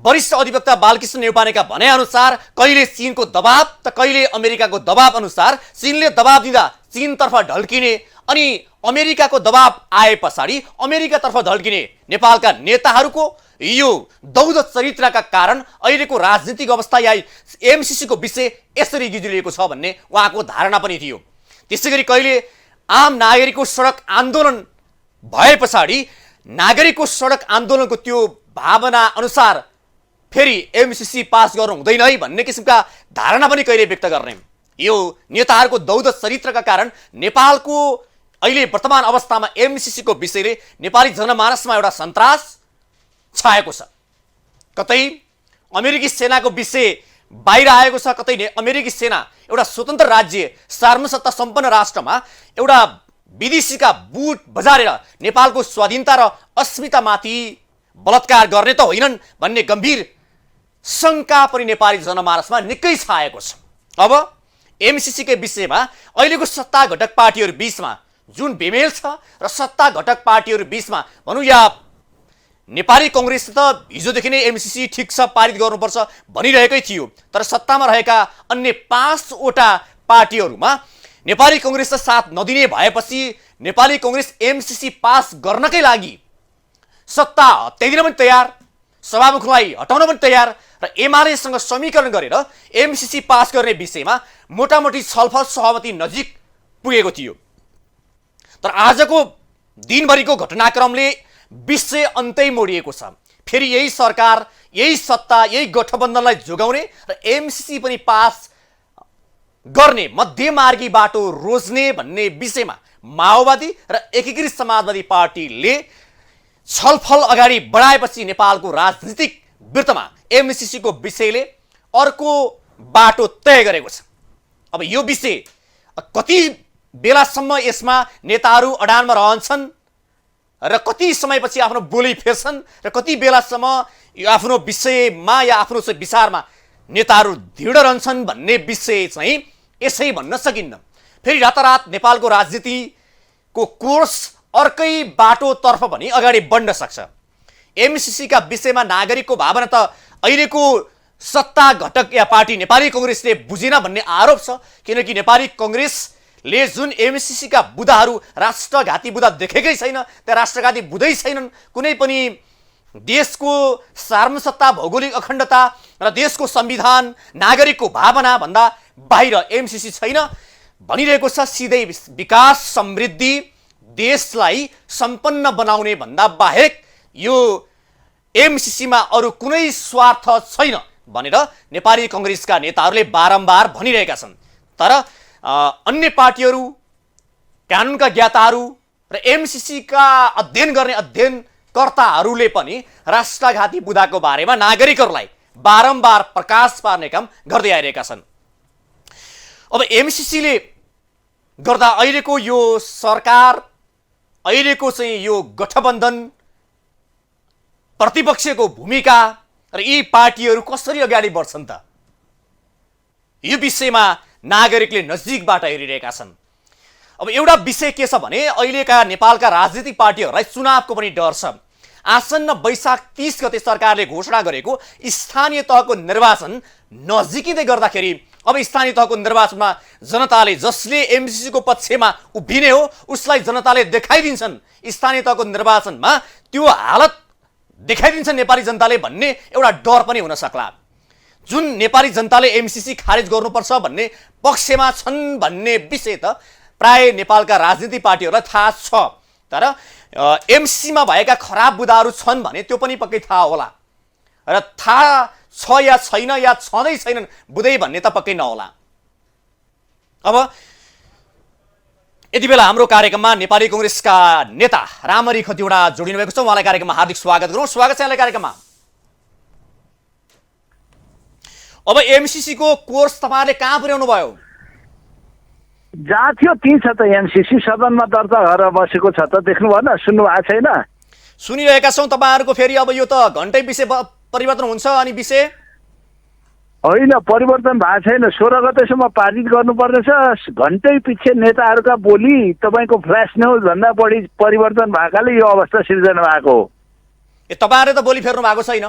वरिष्ठ अधिवक्ता बालकृष्ण नेउपानेका भनाइअनुसार कहिले चीनको दबाव त कहिले अमेरिकाको दबाव अनुसार चीनले दबाव दिँदा चीनतर्फ ढल्किने अनि अमेरिकाको दबाव आए पछाडि अमेरिकातर्फ ढल्किने नेपालका नेताहरूको यो दौध चरित्रका कारण अहिलेको राजनीतिक अवस्था या एमसिसीको विषय यसरी गिज्रिएको छ भन्ने उहाँको धारणा पनि थियो। त्यसैगरी कहिले आम नागरिकको सडक आन्दोलन भए पछाडि नागरिकको सडक आन्दोलनको त्यो भावना अनुसार फेरि एमसिसी पास गर्नु हुँदैन है भन्ने किसिमका धारणा पनि कहिले व्यक्त गर्ने। यो नेताहरूको दौध चरित्रका कारण नेपालको अहिले वर्तमान अवस्थामा एमसिसीको विषयले नेपाली जनमानसमा एउटा सन्तास छाएको छ। कतै अमेरिकी सेनाको विषय बाहिर आएको छ, कतै अमेरिकी सेना एउटा स्वतन्त्र राज्य सार्वसत्ता सम्पन्न राष्ट्रमा एउटा विदेशीका बुट बजारेर नेपालको स्वाधीनता र अस्मितामाथि बलात्कार गर्ने त होइनन् भन्ने गम्भीर शङ्का पनि नेपाली जनमानसमा निकै छाएको छ। अब एमसिसीकै विषयमा अहिलेको सत्ता घटक पार्टीहरू बीचमा जुन बेमेल छ र सत्ता घटक पार्टीहरू बीचमा भनौँ या नेपाली कङ्ग्रेस त हिजोदेखि नै एमसिसी ठिक छ, पारित गर्नुपर्छ भनिरहेकै थियो, तर सत्तामा रहेका अन्य 5वटा पार्टीहरूमा नेपाली कङ्ग्रेसले साथ नदिने भएपछि नेपाली कङ्ग्रेस एमसिसी पास गर्नकै लागि सत्ता हत्याइदिन पनि तयार, सभामुखलाई हटाउन पनि तयार र एमालेसँग समीकरण गरेर एमसिसी पास गर्ने विषयमा मोटामोटी छलफल सहमति नजिक पुगेको थियो। तर आजको दिनभरिको घटनाक्रमले विषय अन्तै मोडिएको छ। फेरि यही सरकार, यही सत्ता, यही गठबन्धनलाई जोगाउने र एमसिसी पनि पास गर्ने मध्यमार्गी बाटो रोज्ने भन्ने विषयमा माओवादी र एकीकृत समाजवादी पार्टीले छलफल अगाडि बढाएपछि नेपालको राजनीतिक वृत्तमा एमसीसी को विषयले अर्को बाटो तय गरेको छ। अब यो विषय कति बेलासम्म यसमा नेताहरू अडानमा रहन्छन् र कति समयपछि आफ्नो बोली फेर्छन् र कति बेलासम्म यो आफ्नो विषयमा या आफ्नो विचारमा नेताहरू दृढ रहन्छन् भन्ने विषय चाहिँ यसै भन्न सकिन्न। फेरि रातारात नेपालको राजनीतिको कोर्स अर्कै बाटोतर्फ पनि अगाडि बढ्न सक्छ। एमसीसी का विषयमा नागरिकको भावना त अहिलेको सत्ता घटक या पार्टी नेपाली कांग्रेसले बुझेन भन्ने आरोप छ, किनकि नेपाली कांग्रेसले जुन एमसीसी का बुदाहरू राष्ट्रघाती बुदा देखेकै छैन, त्यहाँ राष्ट्रघाती बुदै छैनन्। कुनै पनि देशको सार्वभौमसत्ता, भौगोलिक अखण्डता र देशको संविधान, नागरिकको भावना भन्दा बाहिर एमसीसी छैन भनिरहेको छ। सिधै विकास, समृद्धि, देशलाई सम्पन्न बनाउने भन्दा बाहेक यो एमसीसीमा अरू कुनै स्वार्थ छैन भनेर नेपाली कांग्रेसका नेताहरूले बारम्बार भनिरहेका छन्। तर अन्य पार्टीहरू, कानुनका ज्ञाताहरू र एमसीसी का अध्ययन गर्ने अध्ययनकर्ताहरूले पनि राष्ट्रघाती बुदाको बारेमा नागरिकहरूलाई बारम्बार प्रकाश पार्ने काम गर्दै आइरहेका छन्। अब एमसीसीले गर्दा अहिलेको यो सरकार, अहिलेको चाहिँ यो गठबन्धन, प्रतिपक्षको भूमिका र यी पार्टीहरू कसरी अगाडि बढ्छन् त, यो विषयमा नागरिकले नजिकबाट हेरिरहेका छन्। अब एउटा विषय के छ भने अहिलेका नेपालका राजनीतिक पार्टीहरूलाई चुनावको पनि डर छ। आसन्न वैशाख 30 गते सरकारले घोषणा गरेको स्थानीय तहको निर्वाचन नजिकिँदै गर्दाखेरि अब स्थानीय तहको निर्वाचनमा जनताले जसले एमसीसी को पक्षमा उभिने हो उसलाई जनताले देखाइदिन्छन्, स्थानीय तहको निर्वाचनमा त्यो हालत देखाइदिन्छन् नेपाली जनताले भन्ने एउटा डर पनि हुन सक्ला। जुन नेपाली जनताले एमसीसी खारेज गर्नुपर्छ भन्ने पक्षमा छन् भन्ने विषय त प्राय नेपालका राजनीतिक पार्टीहरूलाई थाहा छ। तर एमसीसीमा भएका खराब बुदाहरू छन् भने त्यो पनि पक्कै थाहा होला, र थाहा छ या छैन या छँदै छैनन् बुदै भन्ने त पक्कै नहोला। अब यति बेला हाम्रो कार्यक्रममा नेपाली कांग्रेसका नेता रामरी खतिवडा जोडिनु भएको छ। उहाँलाई कार्यक्रममा हार्दिक स्वागत गरौँ। स्वागत छ यहाँलाई कार्यक्रममा। अब एमसीसी को कोर्स तपाईहरुले कहाँ पुर्याउनु भयो? जहाँ थियो त्यही छ त। एमसीसी सदनमा दर्ता गरेर बसेको छ त, देख्नु भएन? सुन्नु भएको छैन? सुनिरहेका छौँ तपाईहरुको। फेरि अब यो त घण्टै विषय परिवर्तन हुन्छ अनि विषय होइन, परिवर्तन भएको छैन। 16 गतेसम्म पारित गर्नुपर्नेछ। घन्टै पछि नेताहरूका बोली तपाईँको फ्ल्यास न्युज भन्दा बढी परिवर्तन भएकाले यो अवस्था सिर्जना भएको हो। तपाईहरुले त बोली फेर्नु भएको छैन।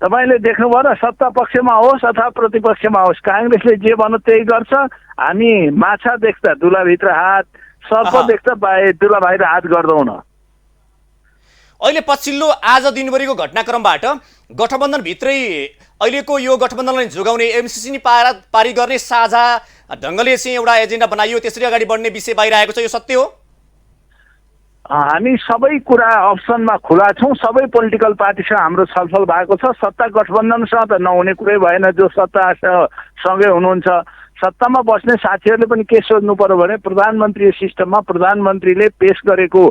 तपाईँले देख्नु भएन? सत्ता पक्षमा होस् अथवा प्रतिपक्षमा होस्, काङ्ग्रेसले जे भन्यो त्यही गर्छ। हामी माछा देख्दा दुलाभित्र हात, सर्प देख्दा दुला बाहिर हात गर्दैनौँ न। अहिले पछिल्लो आज दिनभरिको घटनाक्रमबाट गठबन्धनभित्रै अहिलेको यो गठबन्धनलाई जोगाउने एमसीसी नि पारित गर्ने साझा ढङ्गले चाहिँ एउटा एजेन्डा बनाइयो, त्यसरी अगाडि बढ्ने विषय बाहिर आएको छ। यो सत्य हो? हामी सबै कुरा अप्सनमा खुला छौँ। सबै पोलिटिकल पार्टीसँग हाम्रो छलफल भएको छ। सत्ता गठबन्धनसँग त नहुने कुरै भएन। जो सत्तासँगै हुनुहुन्छ, सत्तामा बस्ने साथीहरूले पनि के सोध्नु पर्यो भने प्रधानमन्त्री सिस्टममा प्रधानमन्त्रीले पेश गरेको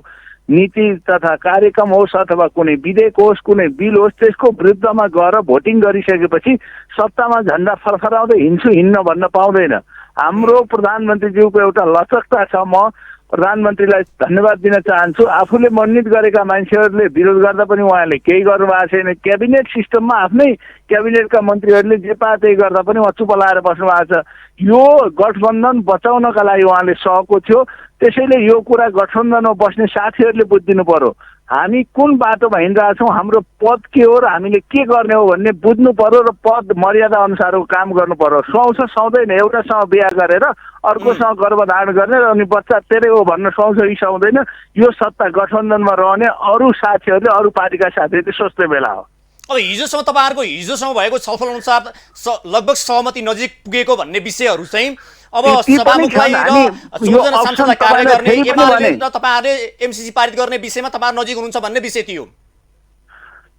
नीति तथा कार्यक्रम होस् अथवा कुनै विधेयक होस्, कुनै बिल होस्, त्यसको विरुद्धमा गएर भोटिङ गरिसकेपछि सत्तामा झन्डा फरफराउँदै हिँड्छु हिँड्न भन्न पाउँदैन। हाम्रो प्रधानमन्त्रीज्यूको एउटा लचकता छ। म प्रधानमन्त्रीलाई धन्यवाद दिन चाहन्छु। आफूले मनोनित गरेका मान्छेहरूले विरोध गर्दा पनि उहाँले केही गर्नुभएको छैन। क्याबिनेट सिस्टममा आफ्नै क्याबिनेटका मन्त्रीहरूले जे पाए त्यही गर्दा पनि उहाँ चुप लाएर बस्नु भएको छ। यो गठबन्धन बचाउनका लागि उहाँले सकेको थियो। त्यसैले यो कुरा गठबन्धनमा बस्ने साथीहरूले बुझिदिनु पर्यो। हामी कुन बाटोमा हिँडिरहेछौँ, हाम्रो पद के हो र हामीले के गर्ने हो भन्ने बुझ्नु पर्यो र पद मर्यादा अनुसारको काम गर्नु पर्यो। सुहाउँछ सुहाउँदैन, एउटासँग बिहा गरेर अर्कोसँग गर्भधारण गर्ने र अनि बच्चा तेरै हो भन्न सुहाउँछ कि सुहाउँदैन, यो सत्ता गठबन्धनमा रहने अरू साथीहरूले, अरू पार्टीका साथीहरूले सोच्ने बेला हो। अब हिजोसम्म तपाईँहरूको हिजोसम्म भएको छलफल अनुसार लगभग सहमति नजिक पुगेको भन्ने विषयहरू चाहिँ अब सभामुखलाई र 14 जना सांसदलाई कार्य गर्ने, एमाले र तपाईँहरूले एमसीसी पारित गर्ने विषयमा तपाईँहरू नजिक हुनुहुन्छ भन्ने विषय थियो।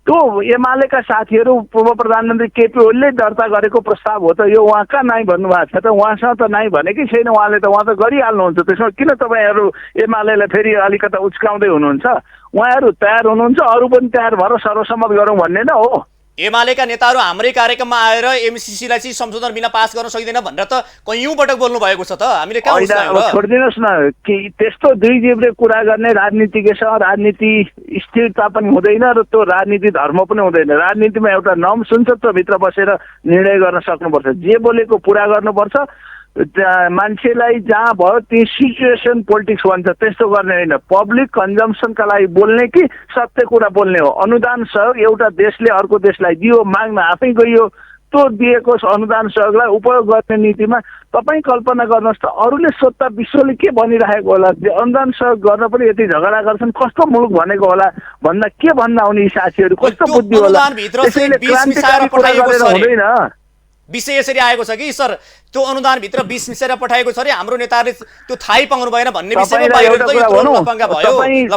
त्यो एमालेका साथीहरू पूर्व प्रधानमन्त्री केपी ओलीले दर्ता गरेको प्रस्ताव हो त, यो उहाँ कहाँ नाइ भन्नुभएको छ त? उहाँसँग त नाइ भनेकै छैन उहाँले त, उहाँ त गरिहाल्नुहुन्छ। त्यसमा किन तपाईँहरू एमालेलाई फेरि अलिकता उच्काउँदै हुनुहुन्छ? उहाँहरू तयार हुनुहुन्छ, अरू पनि तयार भएर सर्वसम्मत गरौँ भन्ने न हो। एमालेका नेताहरू हाम्रै कार्यक्रममा आएर एमसीसीलाई चाहिँ संशोधन बिना पास गर्न सकिँदैन भनेर त कैयौँ पटक बोल्नु भएको छ त, हामीले कहाँ होइन, छोडिदिनुहोस् न कि त्यस्तो दुई जिब्रे कुरा गर्ने राजनीतिज्ञसँग राजनीति स्थिरता पनि हुँदैन र त्यो राजनीति धर्म पनि हुँदैन। राजनीतिमा एउटा नमसुन्चत्वभित्र बसेर निर्णय गर्न सक्नुपर्छ, जे बोलेको पुरा गर्नुपर्छ। मान्छेलाई जहाँ भयो त्यही सिचुएसन पोलिटिक्स भन्छ, त्यस्तो गर्ने होइन। पब्लिक कन्जम्सनका लागि बोल्ने कि सत्य कुरा बोल्ने हो। अनुदान सहयोग एउटा देशले अर्को देशलाई दियो, माग्न आफै गइयो, त्यो दिएको अनुदान सहयोगलाई उपयोग गर्ने नीतिमा तपाईँ कल्पना गर्नुहोस् त, अरूले सोध्दा विश्वले के भनिरहेको होला? अनुदान सहयोग गर्न पनि यति झगडा गर्छन्, कस्तो मुलुक भनेको होला भन्दा के भन्दा हुने? यी साथीहरू कस्तो बुद्धि होला? त्यसैले क्रान्तिकारी कुरा गरेर हुँदैन। विषय यसरी आएको छ कि सर, त्यो अनुदानभित्र 20 मिसाएर पठाएको छ अरे, हाम्रो नेताहरूले त्यो थाहै पाउनु भएन भन्ने विषयमा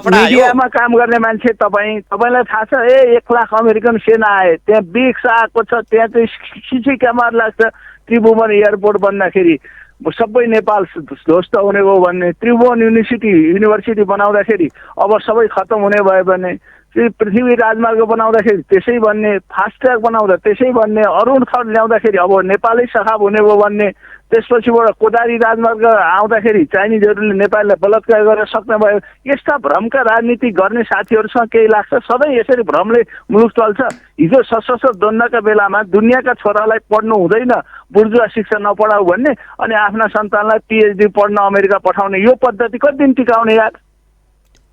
मिडियामा काम गर्ने मान्छे तपाईँलाई थाहा छ, 1 लाख अमेरिकन सेना आए, त्यहाँ ब्रिक्स आएको छ, त्यहाँ चाहिँ सिसी क्यामेरा लाग्छ। त्रिभुवन एयरपोर्ट बन्दाखेरि सबै नेपाल ध्वस्त हुने भयो भन्ने, त्रिभुवन युनिभर्सिटी बनाउँदाखेरि अब सबै खतम हुने भयो भने, पृथ्वी राजमार्ग बनाउँदाखेरि त्यसै भन्ने, फास्ट ट्र्याक बनाउँदा त्यसै भन्ने, अरुण खड ल्याउँदाखेरि अब नेपालै सखाप हुने भयो भन्ने, त्यसपछिबाट कोदारी राजमार्ग आउँदाखेरि चाइनिजहरूले नेपाललाई बलात्कार गर्न सक्ने भयो। यस्ता भ्रमका राजनीति गर्ने साथीहरूसँग केही लाग्छ? सधैँ यसरी भ्रमले मुलुक चल्छ। हिजो सशस्त्र द्वन्द्वका बेलामा दुनियाँका छोरालाई पढ्नु हुँदैन, बुर्जुवा शिक्षा नपढाऊ भन्ने, अनि आफ्ना सन्तानलाई पिएचडी पढ्न अमेरिका पठाउने, यो पद्धति कति दिन टिकाउने यार?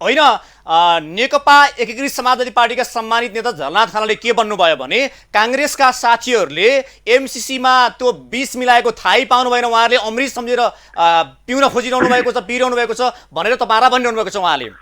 होइन, नेकपा एकीकृत समाजवादी पार्टीका सम्मानित नेता झलनाथ खनालले के भन्नुभयो भने, काङ्ग्रेसका साथीहरूले एमसीसीमा त्यो 20 मिलाएको थाहै पाउनु भएन, उहाँहरूले अमृत सम्झेर पिउन खोजिरहनु भएको छ, पिइरहनु भएको छ भनेर तपाईहरा भनिरहनु भएको छ उहाँले।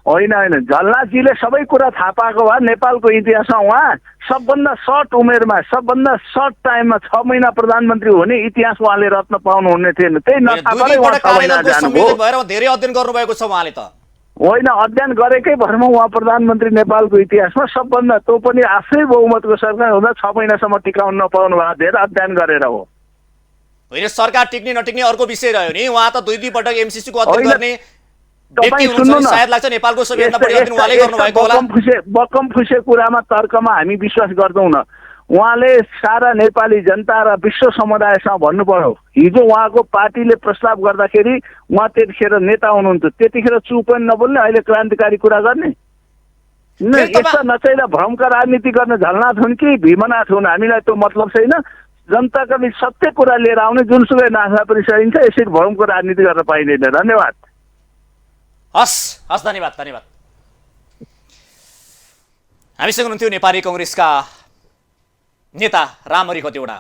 होइन, झलनाथजीले सबै कुरा थाहा पाएको भए नेपालको इतिहासमा उहाँ सबभन्दा सर्ट उमेरमा, सबभन्दा सर्ट टाइममा 6 महिना प्रधानमन्त्री हुने इतिहास उहाँले रत्न पाउनु हुने थिएन। त्यही नथाहा उहाँ 6 महिना जानुभयो भएर धेरै अध्ययन गर्नुभएको छ उहाँले त। होइन, अध्ययन गरेकै भरमा उहाँ प्रधानमन्त्री नेपालको इतिहासमा सबभन्दा, त्यो पनि आफै बहुमतको सरकार हुँदा 6 महिनासम्म टिकाउन नपाउनु भएको, धेरै अध्ययन गरेर हो। होइन, सरकार टिक्ने नटिक्ने अर्को विषय रह्यो नि, उहाँ त 2 पटक एमसीसी को अध्ययन गर्ने व्यक्ति हुनुहुन्छ, सायद लाग्छ नेपालको सबैभन्दा बढी अध्ययन उहाँले गर्नुभएको होला। बकम फुसे कुरामा तर्कमा हामी विश्वास गर्दैनौँ न। उहाँले सारा नेपाली जनता र विश्व समुदायसँग भन्नु पर्यो, हिजो उहाँको पार्टीले प्रस्ताव गर्दाखेरि उहाँ त्यतिखेर नेता हुनुहुन्थ्यो, त्यतिखेर चुप पनि नबोल्ने, अहिले क्रान्तिकारी कुरा गर्ने। यस्ता नचाहिँदा भ्रमका राजनीति गर्ने झलनाथ हुन् कि भीमनाथ हुन्, हामीलाई त्यो मतलब छैन। जनताका बिच सत्य कुरा लिएर आउने, जुनसुकै नास्ता पनि सकिन्छ, यसरी भ्रमको राजनीति गर्न पाइँदैन। धन्यवाद। हस्, धन्यवाद। हामीसँग हुनुहुन्थ्यो नेपाली कङ्ग्रेसका नेता रामहरि खतिवडा।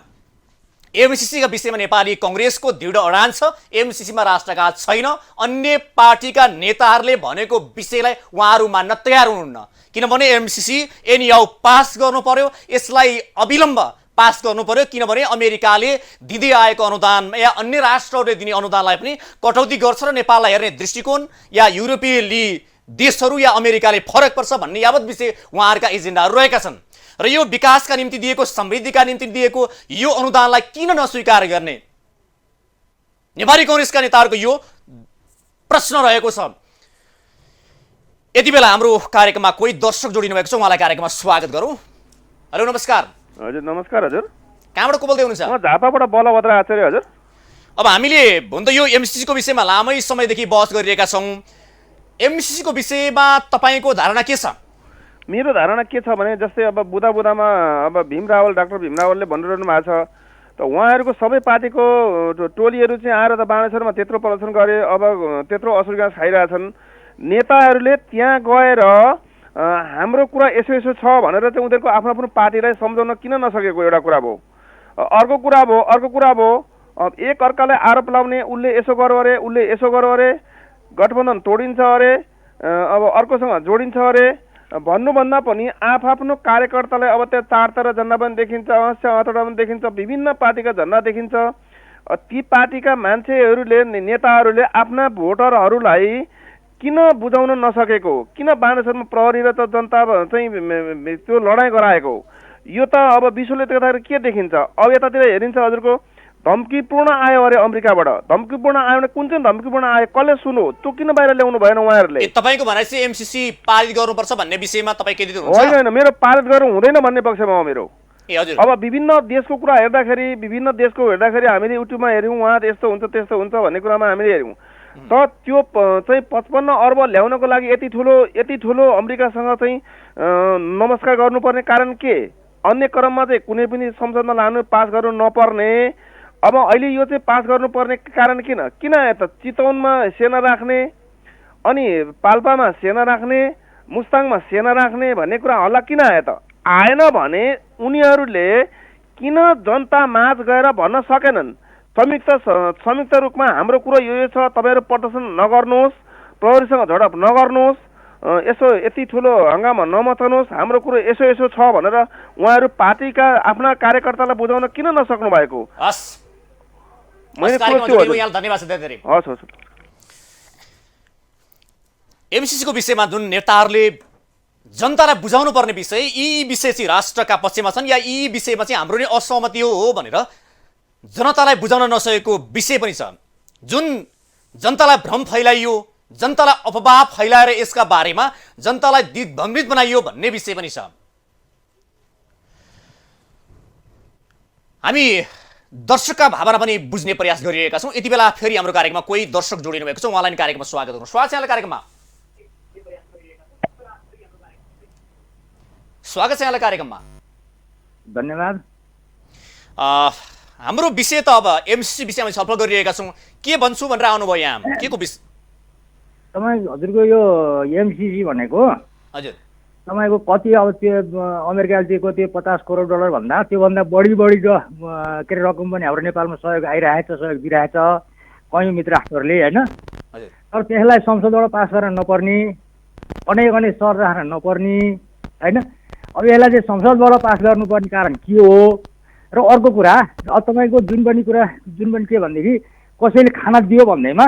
एमसीसी का विषयमा नेपाली कङ्ग्रेसको दृढ अडान छ, एमसीसीमा राष्ट्रघात छैन। अन्य पार्टीका नेताहरूले भनेको विषयलाई उहाँहरू मान्न तयार हुनुहुन्न, किनभने एमसीसी एनिहाउ पास गर्नु पर्यो, यसलाई अविलम्ब पास गर्नु पर्यो, किनभने अमेरिकाले दिँदै आएको अनुदान या अन्य राष्ट्रहरूले दिने अनुदानलाई पनि कटौती गर्छ र नेपाललाई हेर्ने दृष्टिकोण या युरोपेली देशहरू या अमेरिकाले फरक पर्छ भन्ने यावत विषय उहाँहरूका एजेन्डाहरू रहेका छन्। र यो विकासका निम्ति दिएको, समृद्धिका निम्ति दिएको यो अनुदानलाई किन नस्वीकार गर्ने, नेपाली कङ्ग्रेसका नेताहरूको यो प्रश्न रहेको छ। यति बेला हाम्रो कार्यक्रममा कोही दर्शक जोडिनु भएको छ, उहाँलाई कार्यक्रममा स्वागत गरौँ। हेलो, नमस्कार। हजुर, नमस्कार। हजुर, कहाँबाट को बोल्दै हुनुहुन्छ? म झापाबाट बलभद्र आचार्य। हजुर, अब हामीले हुन त यो एमसीसी को विषयमा लामै समयदेखि बहस गरिरहेका छौँ। एमसीसी को विषयमा तपाईँको धारणा के छ? मेरो धारणा के छ भने, जस्तै अब बुदामा अब डाक्टर भीम रावलले भनिरहनु भएको छ, त उहाँहरूको सबै पार्टीको टोलीहरू चाहिँ आएर त बाणेश्वरमा त्यत्रो प्रदर्शन गरे, अब त्यत्रो असुविधा खाइरहेछन्। नेताहरूले त्यहाँ गएर हाम्रो कुरा यसो छ भनेर चाहिँ उनीहरूको आफ्नो आफ्नो पार्टीलाई सम्झाउन किन नसकेको एउटा कुरा भयो। अर्को कुरा भयो एक अर्कालाई आरोप लाउने, उसले यसो गर्यो अरे, उसले यसो गर्यो अरे, गठबन्धन तोडिन्छ अरे, अब अर्कोसँग जोडिन्छ अरे भन्नुभन्दा पनि आफ्नो कार्यकर्तालाई अब त्यहाँ चारतारा झन्डा पनि देखिन्छ, हतौडा पनि देखिन्छ, विभिन्न पार्टीका झन्डा देखिन्छ। ती पार्टीका मान्छेहरूले, नेताहरूले आफ्ना भोटरहरूलाई किन बुझाउन नसकेको, किन बानेश्वरमा प्रहरी र जनता चाहिँ त्यो लडाइँ गराएको, यो त अब विश्वले देख्दाखेरि के देखिन्छ। अब यतातिर हेरिन्छ हजुरको धम्कीपूर्ण आयो अरे अमेरिकाबाट, धम्कीपूर्ण आयो भने कुन चाहिँ धम्कीपूर्ण आयो, कसले सुन्यो, त्यो किन बाहिर ल्याउनु भएन उहाँहरूले? तपाईँको भनाइ चाहिँ एमसीसी पारित गर्नुपर्छ भन्ने विषयमा तपाईँ के दिनुहुन्छ? होइन, मेरो पारित गर्नु हुँदैन भन्ने पक्षमा हो मेरो। ए हजुर, अब विभिन्न देशको कुरा हेर्दाखेरि हामीले युट्युबमा हेऱ्यौँ, वहाँ यस्तो हुन्छ त्यस्तो हुन्छ भन्ने कुरामा हामीले हेऱ्यौँ। त त्यो चाहिँ 55 अर्ब ल्याउनको लागि यति ठुलो अमेरिकासँग चाहिँ नमस्कार गर्नुपर्ने कारण के? अन्य क्रममा चाहिँ कुनै पनि संसदमा लानु पास गर्नु नपर्ने, अब अहिले यो चाहिँ पास गर्नुपर्ने कारण किन आयो त? चितवनमा सेना राख्ने, अनि पाल्पामा सेना राख्ने, मुस्ताङमा सेना राख्ने भन्ने कुरा हल्ला किन आयो त? आएन भने उनीहरूले किन जनता माझ गएर भन्न सकेनन् संयुक्त रूपमा हाम्रो कुरो यो छ, तपाईँहरू प्रदर्शन नगर्नुहोस्, प्रहरीसँग झडप नगर्नुहोस्, यसो यति ठुलो हङ्गामा नमचाउनुहोस्, हाम्रो कुरो यसो छ भनेर उहाँहरू पार्टीका आफ्ना कार्यकर्तालाई बुझाउन किन नसक्नु भएको? धन्यवाद छ धेरै। हस्। एमसीसीको विषयमा जुन नेताहरूले जनतालाई बुझाउनु पर्ने विषय, यी विषय चाहिँ राष्ट्रका पक्षमा छन् या यी विषयमा चाहिँ हाम्रो नै असहमति हो भनेर जनतालाई बुझाउन नसकेको विषय पनि छ। जुन जनतालाई भ्रम फैलाइयो, जनतालाई अफवाह फैलाएर यसका बारेमा जनतालाई दिग्भ्रमित बनाइयो भन्ने विषय पनि छ। हामी दर्शकका भावना पनि बुझ्ने प्रयास गरिरहेका छौँ। यति बेला फेरि हाम्रो कार्यक्रममा कोही दर्शक जोडिनु भएको छ, उहाँलाई कार्यक्रममा स्वागत गर्नु। स्वागत छ यहाँलाई कार्यक्रममा। स्वागत छ यहाँलाई कार्यक्रममा। धन्यवाद। हाम्रो विषय त अब एमसीसी विषयमा छलफल गरिरहेका छौँ। के भन्छु भनेर आउनुभयो यहाँ? के को विषय? तपाईँ हजुरको यो एमसीसी भनेको हजुर तपाईँको कति अब त्यो अमेरिकाले दिएको त्यो 50 करोड डलर भन्दा त्योभन्दा बढी के अरे रकम पनि हाम्रो नेपालमा सहयोग आइरहेछ, सहयोग दिइरहेछ कयौँ मित्र राष्ट्रहरूले, होइन? तर त्यसलाई संसदबाट पास गर्न नपर्ने, अनेक सर राख्न नपर्ने, होइन? अब यसलाई चाहिँ संसदबाट पास गर्नुपर्ने कारण के हो? र अर्को कुरा, अब तपाईँको जुन पनि के भनेदेखि कसैले खाना दियो भन्दैमा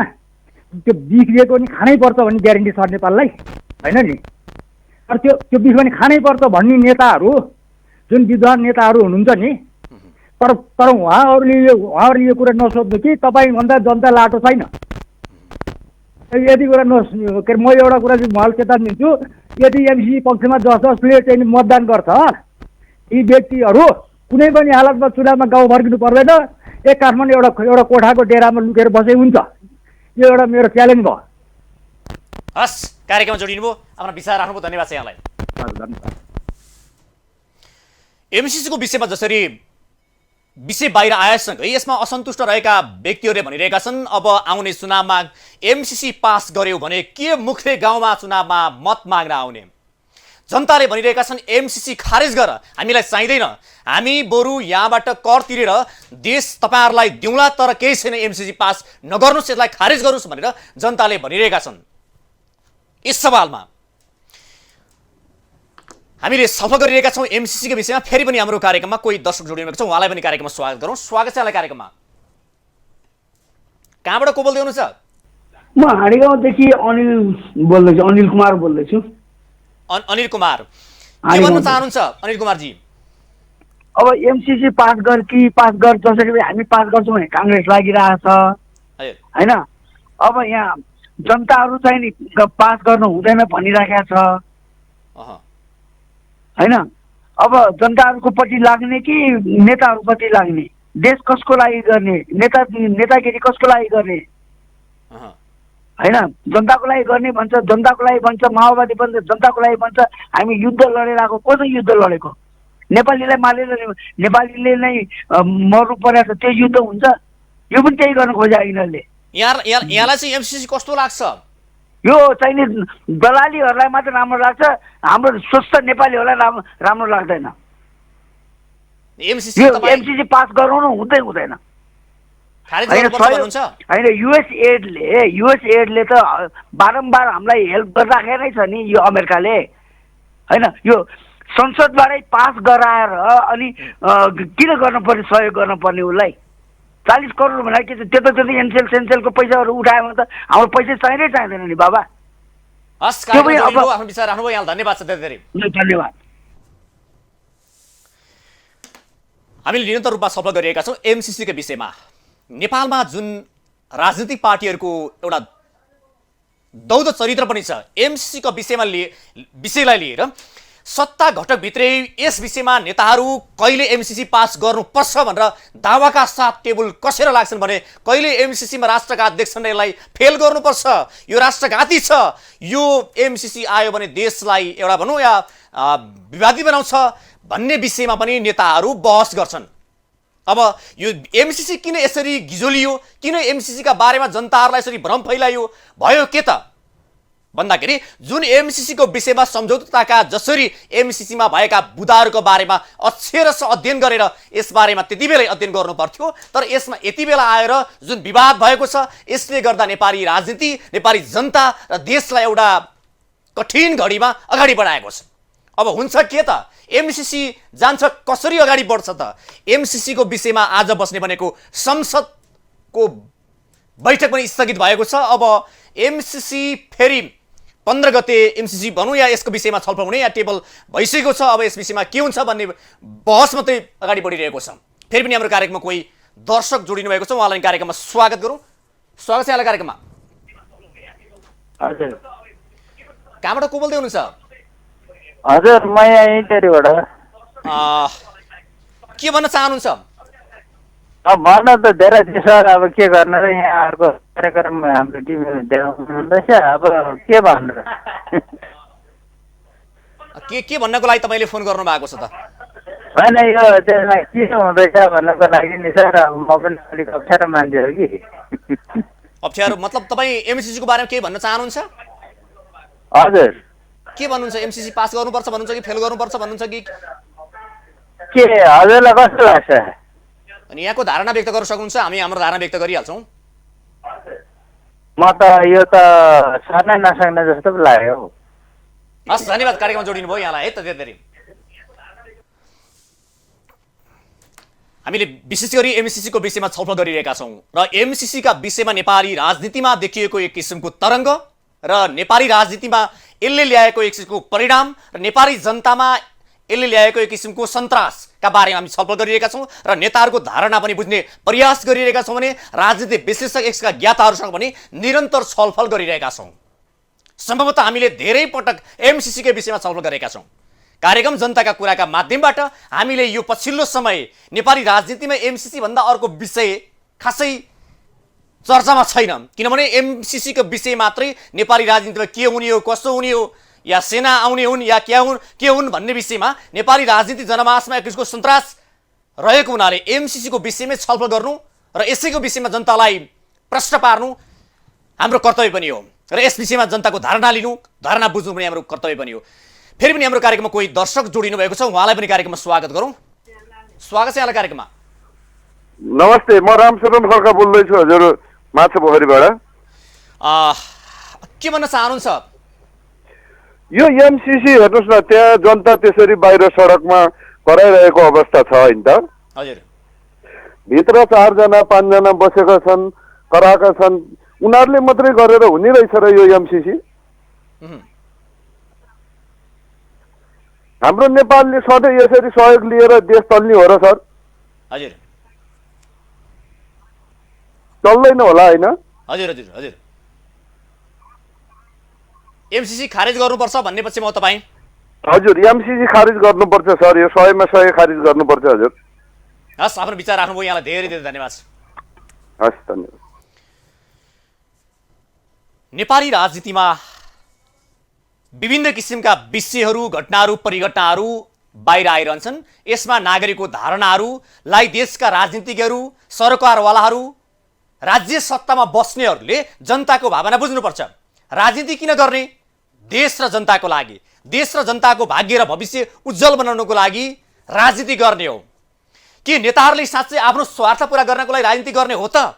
त्यो बिख दिएको पनि खानै पर्छ भन्ने ग्यारेन्टी छ नेपाललाई, होइन नि? तर त्यो बिख पनि खानै पर्छ भन्ने नेताहरू, जुन विद्वान नेताहरू हुनुहुन्छ नि, तर उहाँहरूले यो कुरा नसोध्नु कि तपाईँभन्दा जनता लाटो छैन। यति कुरा के अरे म एउटा कुरा चाहिँ उहाँलाई चेतावनी दिन्छु, यदि एमसीसी पक्षमा जसले चाहिँ मतदान गर्छ यी व्यक्तिहरू कुनै पनि हालतमा चुनावमा गाउँ फर्किनु पर्दैन, एक काठमाडौँ एउटा कोठाको डेरामा लुकेर बसे हुन्छ। यो एउटा मेरो च्यालेन्ज भयो। हस्, कार्यक्रममा जोडिनु भयो, आफ्नो विचार राख्नुभयो, धन्यवाद छ यहाँलाई। एमसीसीको विषयमा जसरी विषय बाहिर आएसँगै यसमा असन्तुष्ट रहेका व्यक्तिहरूले भनिरहेका छन् अब आउने चुनावमा एमसीसी पास गर्यो भने के मुख्य गाउँमा चुनावमा मत माग्न आउने? जनताले भनिरहेका छन् एमसीसी खारेज गर, हामीलाई चाहिँदैन, हामी बरु यहाँबाट कर तिरेर देश तपाईँहरूलाई दिउँला, तर केही छैन, एमसीसी पास नगर्नुहोस्, यसलाई खारेज गर्नुहोस् भनेर जनताले भनिरहेका छन्। यस सवालमा हामीले छलफल गरिरहेका छौँ एमसीसीको विषयमा। फेरि पनि हाम्रो कार्यक्रममा कोही दर्शक जोडिनु भएको छ, उहाँलाई पनि कार्यक्रममा स्वागत गरौँ। स्वागत छ यहाँलाई कार्यक्रममा। कहाँबाट को बोल्दै हुनुहुन्छ? म हाँडीगाउँदेखि अनिल कुमार बोल्दैछु। अनिल कुमार, के भन्न चाहनुहुन्छ अनिल कुमारजी? अब एमसीसी पास गर कि पास गर, जसरी हामी पास गर्छौँ भने काङ्ग्रेस लागिरहेछ, होइन? अब यहाँ जनताहरू चाहिँ नि पास गर्नु हुँदैन भनिराखेको छ, होइन? अब जनताहरूको पट्टि लाग्ने कि नेताहरूपट्टि लाग्ने? देश कसको लागि गर्ने? नेतागिरी कसको लागि गर्ने, होइन? जनताको लागि गर्ने भन्छ, जनताको लागि भन्छ, माओवादी भन्छ जनताको लागि भन्छ। हामी युद्ध लडेर आएको, कसो युद्ध लडेको? नेपालीलाई मारेर नेपालीले नै मर्नु परेको छ, त्यो युद्ध हुन्छ? यो पनि त्यही गर्न खोजे यिनीहरूले। यहाँलाई चाहिँ एमसीसी कस्तो लाग्छ? यो चाहिँ दलालीहरूलाई मात्र राम्रो लाग्छ, हाम्रो स्वस्थ नेपालीहरूलाई राम्रो लाग्दैन। एमसीसी पास गराउनु हुँदैन। होइन, युएसएडले त बारम्बार हामीलाई हेल्प गरिराखेकै छ नि यो अमेरिकाले, होइन? यो संसदबाटै पास गराएर अनि किन गर्नुपर्ने, सहयोग गर्नुपर्ने उसलाई? 40 करोड भनेर के छ? त्यो त एनसेलको पैसाहरू उठायो भने त हाम्रो पैसा चाहिँदै चाहिँदैन नि बाबा। हस्, त्यो पनि कार्यक्रममा अब आफ्नो विचार राख्नुभयो, यहाँलाई धन्यवाद छ धेरै धेरै। ल, धन्यवाद। हामीले निरन्तर रूपमा छलफल गरिरहेका छौँ एमसीसीका विषयमा। नेपालमा जुन राजनीतिक पार्टीहरूको एउटा दौध चरित्र पनि छ, एमसीसीको विषयलाई लिएर सत्ता घटकभित्रै यस विषयमा नेताहरू कहिले एमसीसी पास गर्नुपर्छ भनेर दावाका साथ टेबल कसेर लाग्छन् भने कहिले एमसीसीमा राष्ट्रका अध्यक्षले यसलाई फेल गर्नुपर्छ, यो राष्ट्रघाती छ, यो एमसीसी आयो भने देशलाई एउटा भनौँ या विवादित बनाउँछ भन्ने विषयमा पनि नेताहरू बहस गर्छन्। अब यो एमसीसी किन यसरी गिजोलियो, किन एमसीसीका बारेमा जनताहरूलाई यसरी भ्रम फैलायो, भयो के त भन्दाखेरि जुन एमसीसीको विषयमा सम्झौताका जसरी एमसीसीमा भएका बुदाहरूको बारेमा अक्षरशः अध्ययन गरेर यसबारेमा त्यति बेलै अध्ययन गर्नु पर्थ्यो, तर यसमा यति बेला आएर जुन विवाद भएको छ यसले गर्दा नेपाली राजनीति, नेपाली जनता र देशलाई एउटा कठिन घडीमा अगाडि बढाएको छ। अब हुन्छ के त, एमसीसी जान्छ कसरी अगाडि बढ्छ त? एमसीसीको विषयमा आज बस्ने भनेको संसदको बैठक पनि स्थगित भएको छ। अब एमसीसी फेरि 15 गते एमसीसी भनौँ या यसको विषयमा छलफल हुने या टेबल भइसकेको छ। अब यस विषयमा के हुन्छ भन्ने बहस मात्रै अगाडि बढिरहेको छ। फेरि पनि हाम्रो कार्यक्रममा कोही दर्शक जोडिनु भएको छ, उहाँलाई कार्यक्रममा स्वागत गरौँ। स्वागत छ यहाँलाई कार्यक्रममा। हजुर, कहाँबाट को बोल्दै हुनुहुन्छ? हजुर म यहाँ इन्टरभ्यूबाट। के भन्न चाहनुहुन्छ? अब भन्न त धेरै छ सर, अब के गर्नु र, यहाँ अर्को कार्यक्रम हाम्रो टिभी देखाउनुहुँदैछ, अब के भन्नु र। के भन्नको लागि तपाईँले फोन गर्नु भएको छ त? होइन, यो त्यसमा के हुँदैछ भन्नको लागि नि सर, अब म पनि अलिक अप्ठ्यारो मान्छे हो कि। अप्ठ्यारो मतलब तपाईँ एमसीसीको बारेमा केही भन्न चाहनुहुन्छ? हजुर, के भन्नुहुन्छ? एमसीसी पास गर्नुपर्छ भन्नुहुन्छ कि फेल गर्नुपर्छ भन्नुहुन्छ कि के हजुरलाई कस्तो लाग्छ? अनि यहाँको धारणा व्यक्त गर्न सक्नुहुन्छ, हामी हाम्रो धारणा व्यक्त गरिहाल्छौँ। म त यो त सर्नै नसक्ने जस्तो पो लाग्यो। हस्, धन्यवाद कार्यक्रममा जोडिनु भयो यहाँलाई है त धेरै। हामीले विशेष गरी एमसीसीको विषयमा छलफल गरिरहेका छौँ र एमसीसीका विषयमा नेपाली राजनीतिमा देखिएको एक किसिमको तरङ्ग र नेपाली राजनीतिमा यसले ल्याएको एक किसिमको परिणाम र नेपाली जनतामा यसले ल्याएको एक किसिमको सन्तासका बारेमा हामी छलफल गरिरहेका छौँ र नेताहरूको धारणा पनि बुझ्ने प्रयास गरिरहेका छौँ भने राजनीतिक विश्लेषक यसका ज्ञाताहरूसँग पनि निरन्तर छलफल गरिरहेका छौँ। सम्भवतः हामीले धेरै पटक एमसीसीकै विषयमा छलफल गरेका छौँ। कार्यक्रम जनताका कुराका माध्यमबाट हामीले यो पछिल्लो समय नेपाली राजनीतिमा एमसीसी भन्दा अर्को विषय खासै चर्चामा छैन, किनभने एमसीसीको विषय मात्रै नेपाली राजनीतिमा के हुने हो, कसो हुने हो, या सेना आउने हुन् या के हुन् भन्ने विषयमा नेपाली राजनीति जनमासमा एक किसिमको सन्तास रहेको हुनाले एमसीसीको विषयमै छलफल गर्नु र यसैको विषयमा जनतालाई प्रश्न पार्नु हाम्रो कर्तव्य पनि हो र यस विषयमा जनताको धारणा लिनु, धारणा बुझ्नु पनि हाम्रो कर्तव्य पनि हो। फेरि पनि हाम्रो कार्यक्रममा कोही दर्शक जोडिनु भएको छ, उहाँलाई पनि कार्यक्रममा स्वागत गरौँ। स्वागत छ यहाँलाई कार्यक्रममा। नमस्ते, म रामशरण खड्का बोल्दैछु हजुर, माछा पोखरीबाट। के भन्न चाहनुहुन्छ? यो एमसीसी हेर्नुहोस् न, त्यहाँ जनता त्यसरी बाहिर सडकमा कराइरहेको अवस्था छ होइन त? हजुर, भित्र 4 जना 5 जना बसेका छन्, कराएका छन्, उनीहरूले मात्रै गरेर हुने रहेछ र यो एमसीसी? हाम्रो नेपालले सधैँ यसरी सहयोग लिएर देश चल्ने हो र सर? हजुर, चल्दैन होला होइन? हजुर हजुर हजुर एमसीसी खारेज गर्नुपर्छ भन्ने पछि म तपाईँ? हजुर, एमसीसी खारिज गर्नुपर्छ सर, यो 100मा 100 खारिज गर्नुपर्छ हजुर। हस्, आफ्नो विचार राख्नुभयो, यहाँलाई धेरै धेरै धन्यवाद। हस्, धन्यवाद। नेपाली राजनीतिमा विभिन्न किसिमका विषयहरू, घटनाहरू, परिघटनाहरू बाहिर आइरहन्छन्। यसमा नागरिकको धारणाहरूलाई देशका राजनीतिज्ञहरू, सरकारवालाहरू, राज्य सत्तामा बस्नेहरूले जनताको भावना बुझ्नुपर्छ। राजनीति किन गर्ने? देश र जनताको लागि, देश र जनताको भाग्य र भविष्य उज्जवल बनाउनको लागि राजनीति गर्ने हो। के नेताहरूले साँच्चै आफ्नो स्वार्थ पूरा गर्नको लागि राजनीति गर्ने हो त?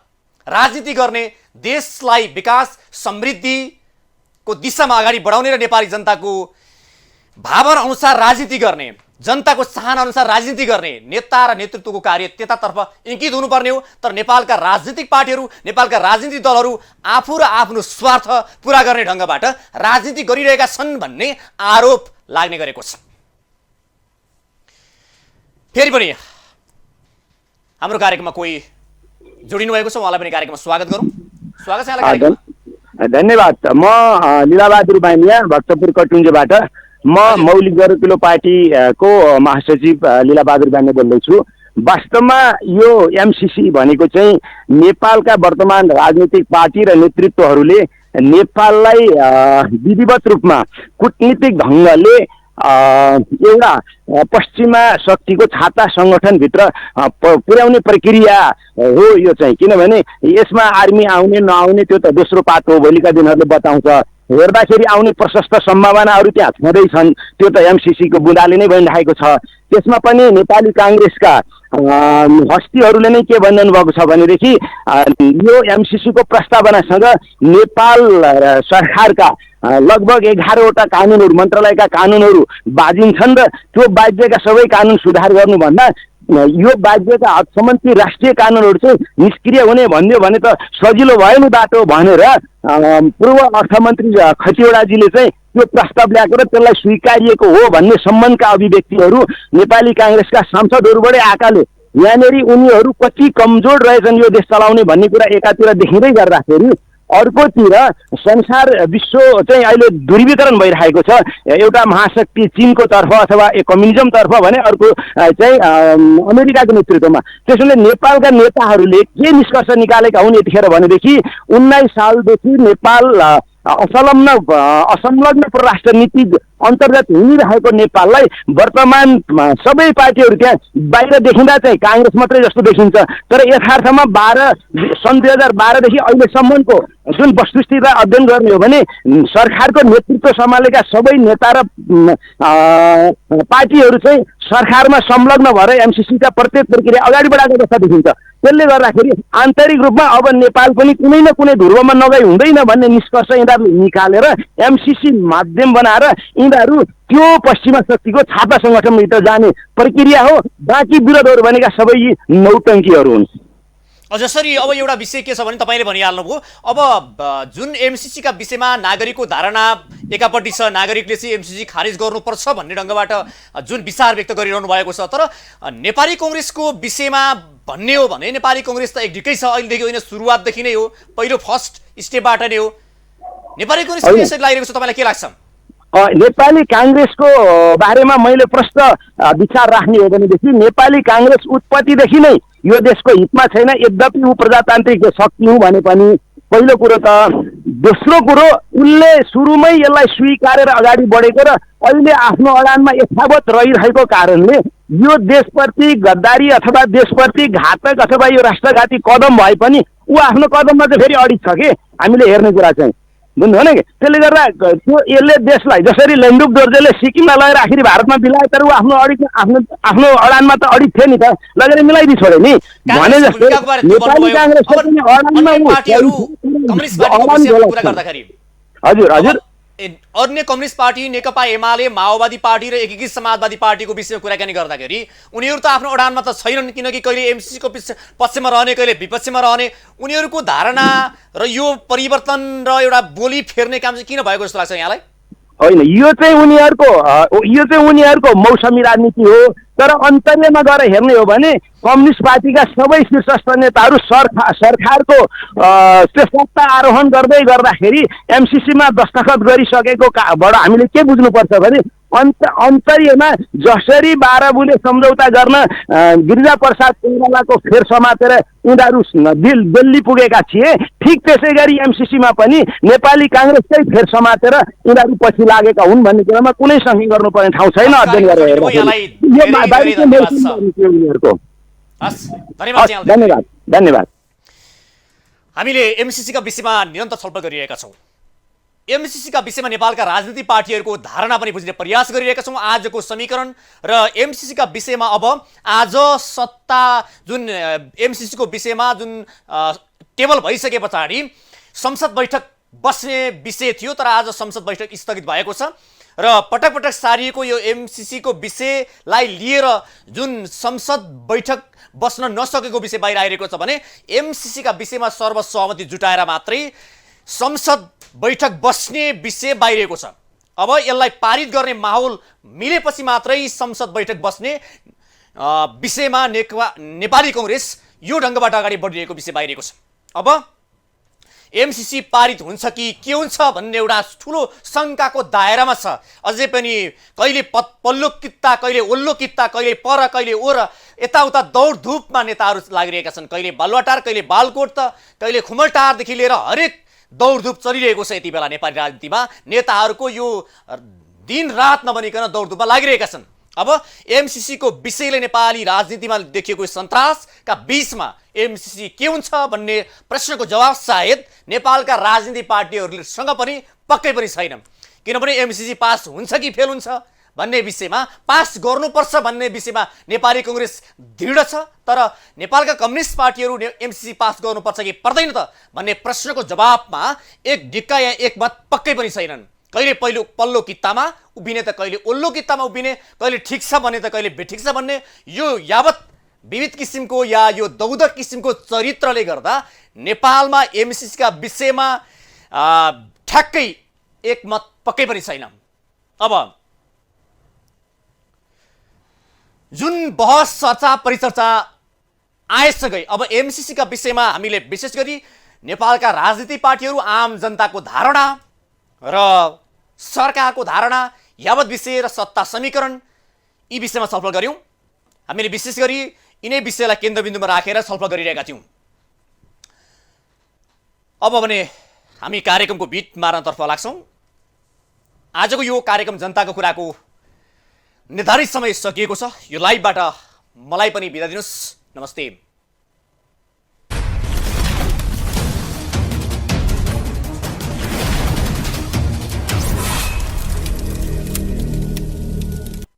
राजनीति गर्ने देशलाई विकास समृद्धिको दिशामा अगाडि बढाउने र नेपाली जनताको भावना अनुसार राजनीति गर्ने, जनताको चाहना अनुसार राजनीति गर्ने नेता र नेतृत्वको कार्य त्यतातर्फ इङ्गित हुनुपर्ने हो। तर नेपालका राजनीतिक पार्टीहरू, नेपालका राजनीतिक दलहरू आफू र आफ्नो स्वार्थ पुरा गर्ने ढङ्गबाट राजनीति गरिरहेका छन् भन्ने आरोप लाग्ने गरेको छ। फेरि पनि हाम्रो कार्यक्रममा कोही जोडिनु भएको छ, उहाँलाई पनि कार्यक्रममा स्वागत गरौँ। स्वागत छ यहाँलाई कार्यक्रममा। धन्यवाद। म लीलाबहादुर बानिया भक्तपुर कटुङ्गेबाट म मौलिक गरिलो पार्टीको महासचिव लीलाबहादुर बानिया बोल्दैछु। वास्तवमा यो एमसिसी भनेको चाहिँ नेपालका वर्तमान राजनीतिक पार्टी र नेतृत्वहरूले नेपाललाई विधिवत रूपमा कूटनीतिक ढङ्गले एउटा पश्चिमा शक्तिको छाता सङ्गठनभित्र पुर्याउने प्रक्रिया हो यो चाहिँ। किनभने यसमा आर्मी आउने नआउने त्यो त दोस्रो पात हो, भोलिका दिनहरूले बताउँछ। हेर्दाखेरि आउने प्रशस्त सम्भावनाहरू त्यहाँ छँदैछन्, त्यो त एमसिसीको बुँदाले नै भइरहेको छ। त्यसमा पनि नेपाली काङ्ग्रेसका हस्तीहरूले नै के भनिरहनु भएको छ भनेदेखि यो एमसिसीको प्रस्तावनासँग नेपाल सरकारका लगभग 11वटा कानुनहरू, मन्त्रालयका कानुनहरू बाजिन्छन् र त्यो बाज्यका सबै कानुन सुधार गर्नुभन्दा यो बाज्यका हदसम्म ती राष्ट्रिय कानुनहरू चाहिँ निष्क्रिय हुने भनिदियो भने त सजिलो भयो नि बाटो भनेर पूर्व अर्थमन्त्री खतिवडाजीले चाहिँ त्यो प्रस्ताव ल्याएको र त्यसलाई स्वीकारिएको हो भन्ने सम्बन्धका अभिव्यक्तिहरू नेपाली काङ्ग्रेसका सांसदहरूबाटै आएकाले यहाँनिर उनीहरू कति कमजोर रहेछन् यो देश चलाउने भन्ने कुरा एकातिर देखिँदै गर्दाखेरि अर्कोतिर संसार विश्व चाहिँ अहिले ध्रुवीकरण भइरहेको छ। एउटा महाशक्ति चीनको तर्फ अथवा कम्युनिजमतर्फ भने अर्को चाहिँ अमेरिकाको नेतृत्वमा। त्यसैले नेपालका नेताहरूले के निष्कर्ष निकालेका हुन् यतिखेर भनेदेखि 19 सालदेखि नेपाल असंलग्न परराष्ट्र नीति अन्तर्गत हिँडिरहेको नेपाललाई वर्तमान सबै पार्टीहरू त्यहाँ बाहिर देखिँदा चाहिँ काङ्ग्रेस मात्रै जस्तो देखिन्छ, तर यथार्थमा सन् 2012देखि अहिलेसम्मको जुन वस्तुस्थिति अध्ययन गर्ने हो भने सरकारको नेतृत्व सम्हालेका सबै नेता र पार्टीहरू चाहिँ सरकारमा संलग्न भएर एमसिसीका प्रत्येक प्रक्रिया अगाडि बढाएको जस्ता देखिन्छ। त्यसले गर्दाखेरि आन्तरिक रूपमा अब नेपाल पनि कुनै न कुनै ध्रुवमा नगई हुँदैन भन्ने निष्कर्ष यिनीहरूले निकालेर एमसिसी माध्यम बनाएर यिनीहरू त्यो पश्चिमा शक्तिको छाता सङ्गठनभित्र जाने प्रक्रिया हो। बाँकी विरोधहरू भनेका सबै नौटङ्कीहरू हुन्। जसरी अब एउटा विषय के छ भने तपाईँले भनिहाल्नुभयो, अब जुन एमसिसीका विषयमा नागरिकको धारणा एकापट्टि छ, नागरिकले चाहिँ एमसिसी खारिज गर्नुपर्छ भन्ने ढङ्गबाट जुन विचार व्यक्त गरिरहनु भएको छ, तर नेपाली कङ्ग्रेसको विषयमा भन्ने हो भने नेपाली कङ्ग्रेस त एक ढिकै छ, अहिलेदेखि होइन सुरुवातदेखि नै हो, पहिलो फर्स्ट स्टेपबाट नै हो। नेपाली कङ्ग्रेस यसरी लागिरहेको छ, तपाईँलाई के लाग्छ? नेपाली काङ्ग्रेसको बारेमा मैले प्रश्न विचार राख्ने हो भनेदेखि नेपाली काङ्ग्रेस उत्पत्तिदेखि नै यो देशको हितमा छैन। यद्यपि ऊ प्रजातान्त्रिक शक्ति हुँ भने पनि पहिलो कुरो त, दोस्रो कुरो उसले सुरुमै यसलाई स्वीकारेर अगाडि बढेको र अहिले आफ्नो अडानमा यथावत रहिरहेको कारणले यो देशप्रति गद्दारी अथवा देशप्रति घातक अथवा यो राष्ट्रघाती कदम भए पनि ऊ आफ्नो कदममा चाहिँ फेरि अडिग छ कि हामीले हेर्ने कुरा चाहिँ बुझ्नु भने। त्यसले गर्दा त्यो यसले देशलाई जसरी लेन्डुक दोर्जेले सिक्किमलाई लगेर आखिरी भारतमा मिलाए, तर ऊ आफ्नो अडानमा त अडिग थियो नि त, लगेर मिलाइदिई छोड्यो नि भने जस्तो नेपाली काङ्ग्रेसको पनि हजुर हजुर अन्य कम्युनिस्ट पार्टी नेकपा एमाले माओवादी पार्टी र एकीकृत समाजवादी पार्टीको विषयमा कुराकानी गर्दाखेरि उनीहरू त आफ्नो अडानमा त छैनन्, किनकि कहिले एमसिसीको पक्षमा रहने कहिले विपक्षमा रहने। उनीहरूको धारणा र यो परिवर्तन र एउटा बोली फेर्ने काम चाहिँ किन भएको जस्तो लाग्छ यहाँलाई? होइन, यो चाहिँ उनीहरूको मौसमी राजनीति हो। तर अन्तर्यमा गएर हेर्ने हो भने कम्युनिस्ट पार्टीका सबै शीर्षस्थ नेताहरू सरकारको सत्ता आरोहण गर्दै गर्दाखेरि एमसिसीमा दस्तखत गरिसकेकोबाट हामीले के बुझ्नुपर्छ भने अन्तर्यमा जसरी 12 बुले सम्झौता गर्न गिरिजा प्रसाद कोइरालाको फेर समातेर यिनीहरू दिल्ली पुगेका थिए, ठिक त्यसै गरी एमसिसीमा पनि नेपाली काङ्ग्रेसकै फेर समातेर यिनीहरू पछि लागेका हुन् भन्ने कुरामा कुनै शङ्का गर्नुपर्ने ठाउँ छैन। अध्ययन गरेर धन्यवाद। हामीले एमसिसीका विषयमा निरन्तर छलफल गरिरहेका छौँ। एमसिसीका विषयमा नेपालका राजनीतिक पार्टीहरूको धारणा पनि बुझ्ने प्रयास गरिरहेका छौँ। आजको समीकरण र एमसिसीका विषयमा अब आज सत्ता जुन एमसिसीको विषयमा जुन टेबल भइसके पछाडि संसद बैठक बस्ने विषय थियो, तर आज संसद बैठक स्थगित भएको छ र पटक पटक सारिएको यो एमसीसी को विषयलाई लिएर जुन संसद बैठक बस्न नसकेको विषय बाहिर आइरहेको छ भने एमसीसी का विषयमा सर्वसहमति जुटाएर मात्रै संसद बैठक बस्ने विषय बाहिरिएको छ। अब यसलाई पारित गर्ने माहौल मिलेपछि मात्रै संसद बैठक बस्ने विषयमा नेपाली कांग्रेस यो ढङ्गबाट अगाडि बढिरहेको विषय बाहिरिएको छ। अब एमसीसी पारित हुन्छ कि के हुन्छ भन्ने एउटा ठुलो शङ्काको दायरामा छ। अझै पनि कहिले पल्लो कित्ता, कहिले ओल्लो कित्ता, कहिले पर कहिले ओर, यताउता दौडधुपमा नेताहरू लागिरहेका छन्। कहिले बालुवाटार, कहिले बालकोट, त कहिले खुमलटारदेखि लिएर हरेक दौडधुप चलिरहेको छ। यति बेला नेपाली राजनीतिमा नेताहरूको यो दिन रात नबनिकन दौडधुपमा लागिरहेका छन्। अब एमसीसी को विषयले नेपाली राजनीतिमा देखिएको सन्तासका बीचमा एमसीसी के हुन्छ भन्ने प्रश्नको जवाब सायद नेपालका राजनीतिक पार्टीहरूसँग पनि पक्कै पनि छैन। किनभने एमसीसी पास हुन्छ कि फेल हुन्छ भन्ने विषयमा, पास गर्नुपर्छ भन्ने विषयमा नेपाली कांग्रेस दृढ छ, तर नेपालका कम्युनिस्ट पार्टीहरू एमसीसी पास गर्नुपर्छ कि पर्दैन त भन्ने प्रश्नको जवाबमा एक ढिक्का या एक मत पक्कै पनि छैनन्। कहिले पल्लो कित्तामा उभिने त कहिले ओल्लो कित्तामा उभिने, कहिले ठिक छ भन्ने त कहिले बेठिक छ भन्ने, यो यावत विविध किसिमको या यो दौदक किसिमको चरित्रले गर्दा नेपालमा एमसीसी का विषयमा ठ्याक्कै एक मत पक्कै पनि छैन। अब जुन बहस चर्चा परिचर्चा आएसँगै अब एमसीसी का विषयमा हामीले विशेष गरी नेपालका राजनीतिक पार्टीहरू, आम जनताको धारणा र सरकारको धारणा, यावत विषय र सत्ता समीकरण, यी विषयमा छलफल गर्यौं। हामीले विशेष गरी यिनै विषयलाई केन्द्रबिन्दुमा राखेर छलफल गरिरहेका थियौं। अब भने हामी कार्यक्रमको बिट मार्नतर्फ लाग्छौं। आजको यो कार्यक्रम जनताको कुराको निर्धारित समय सकिएको छ। यो लाइभबाट मलाई पनि बिदा दिनुस्। नमस्ते।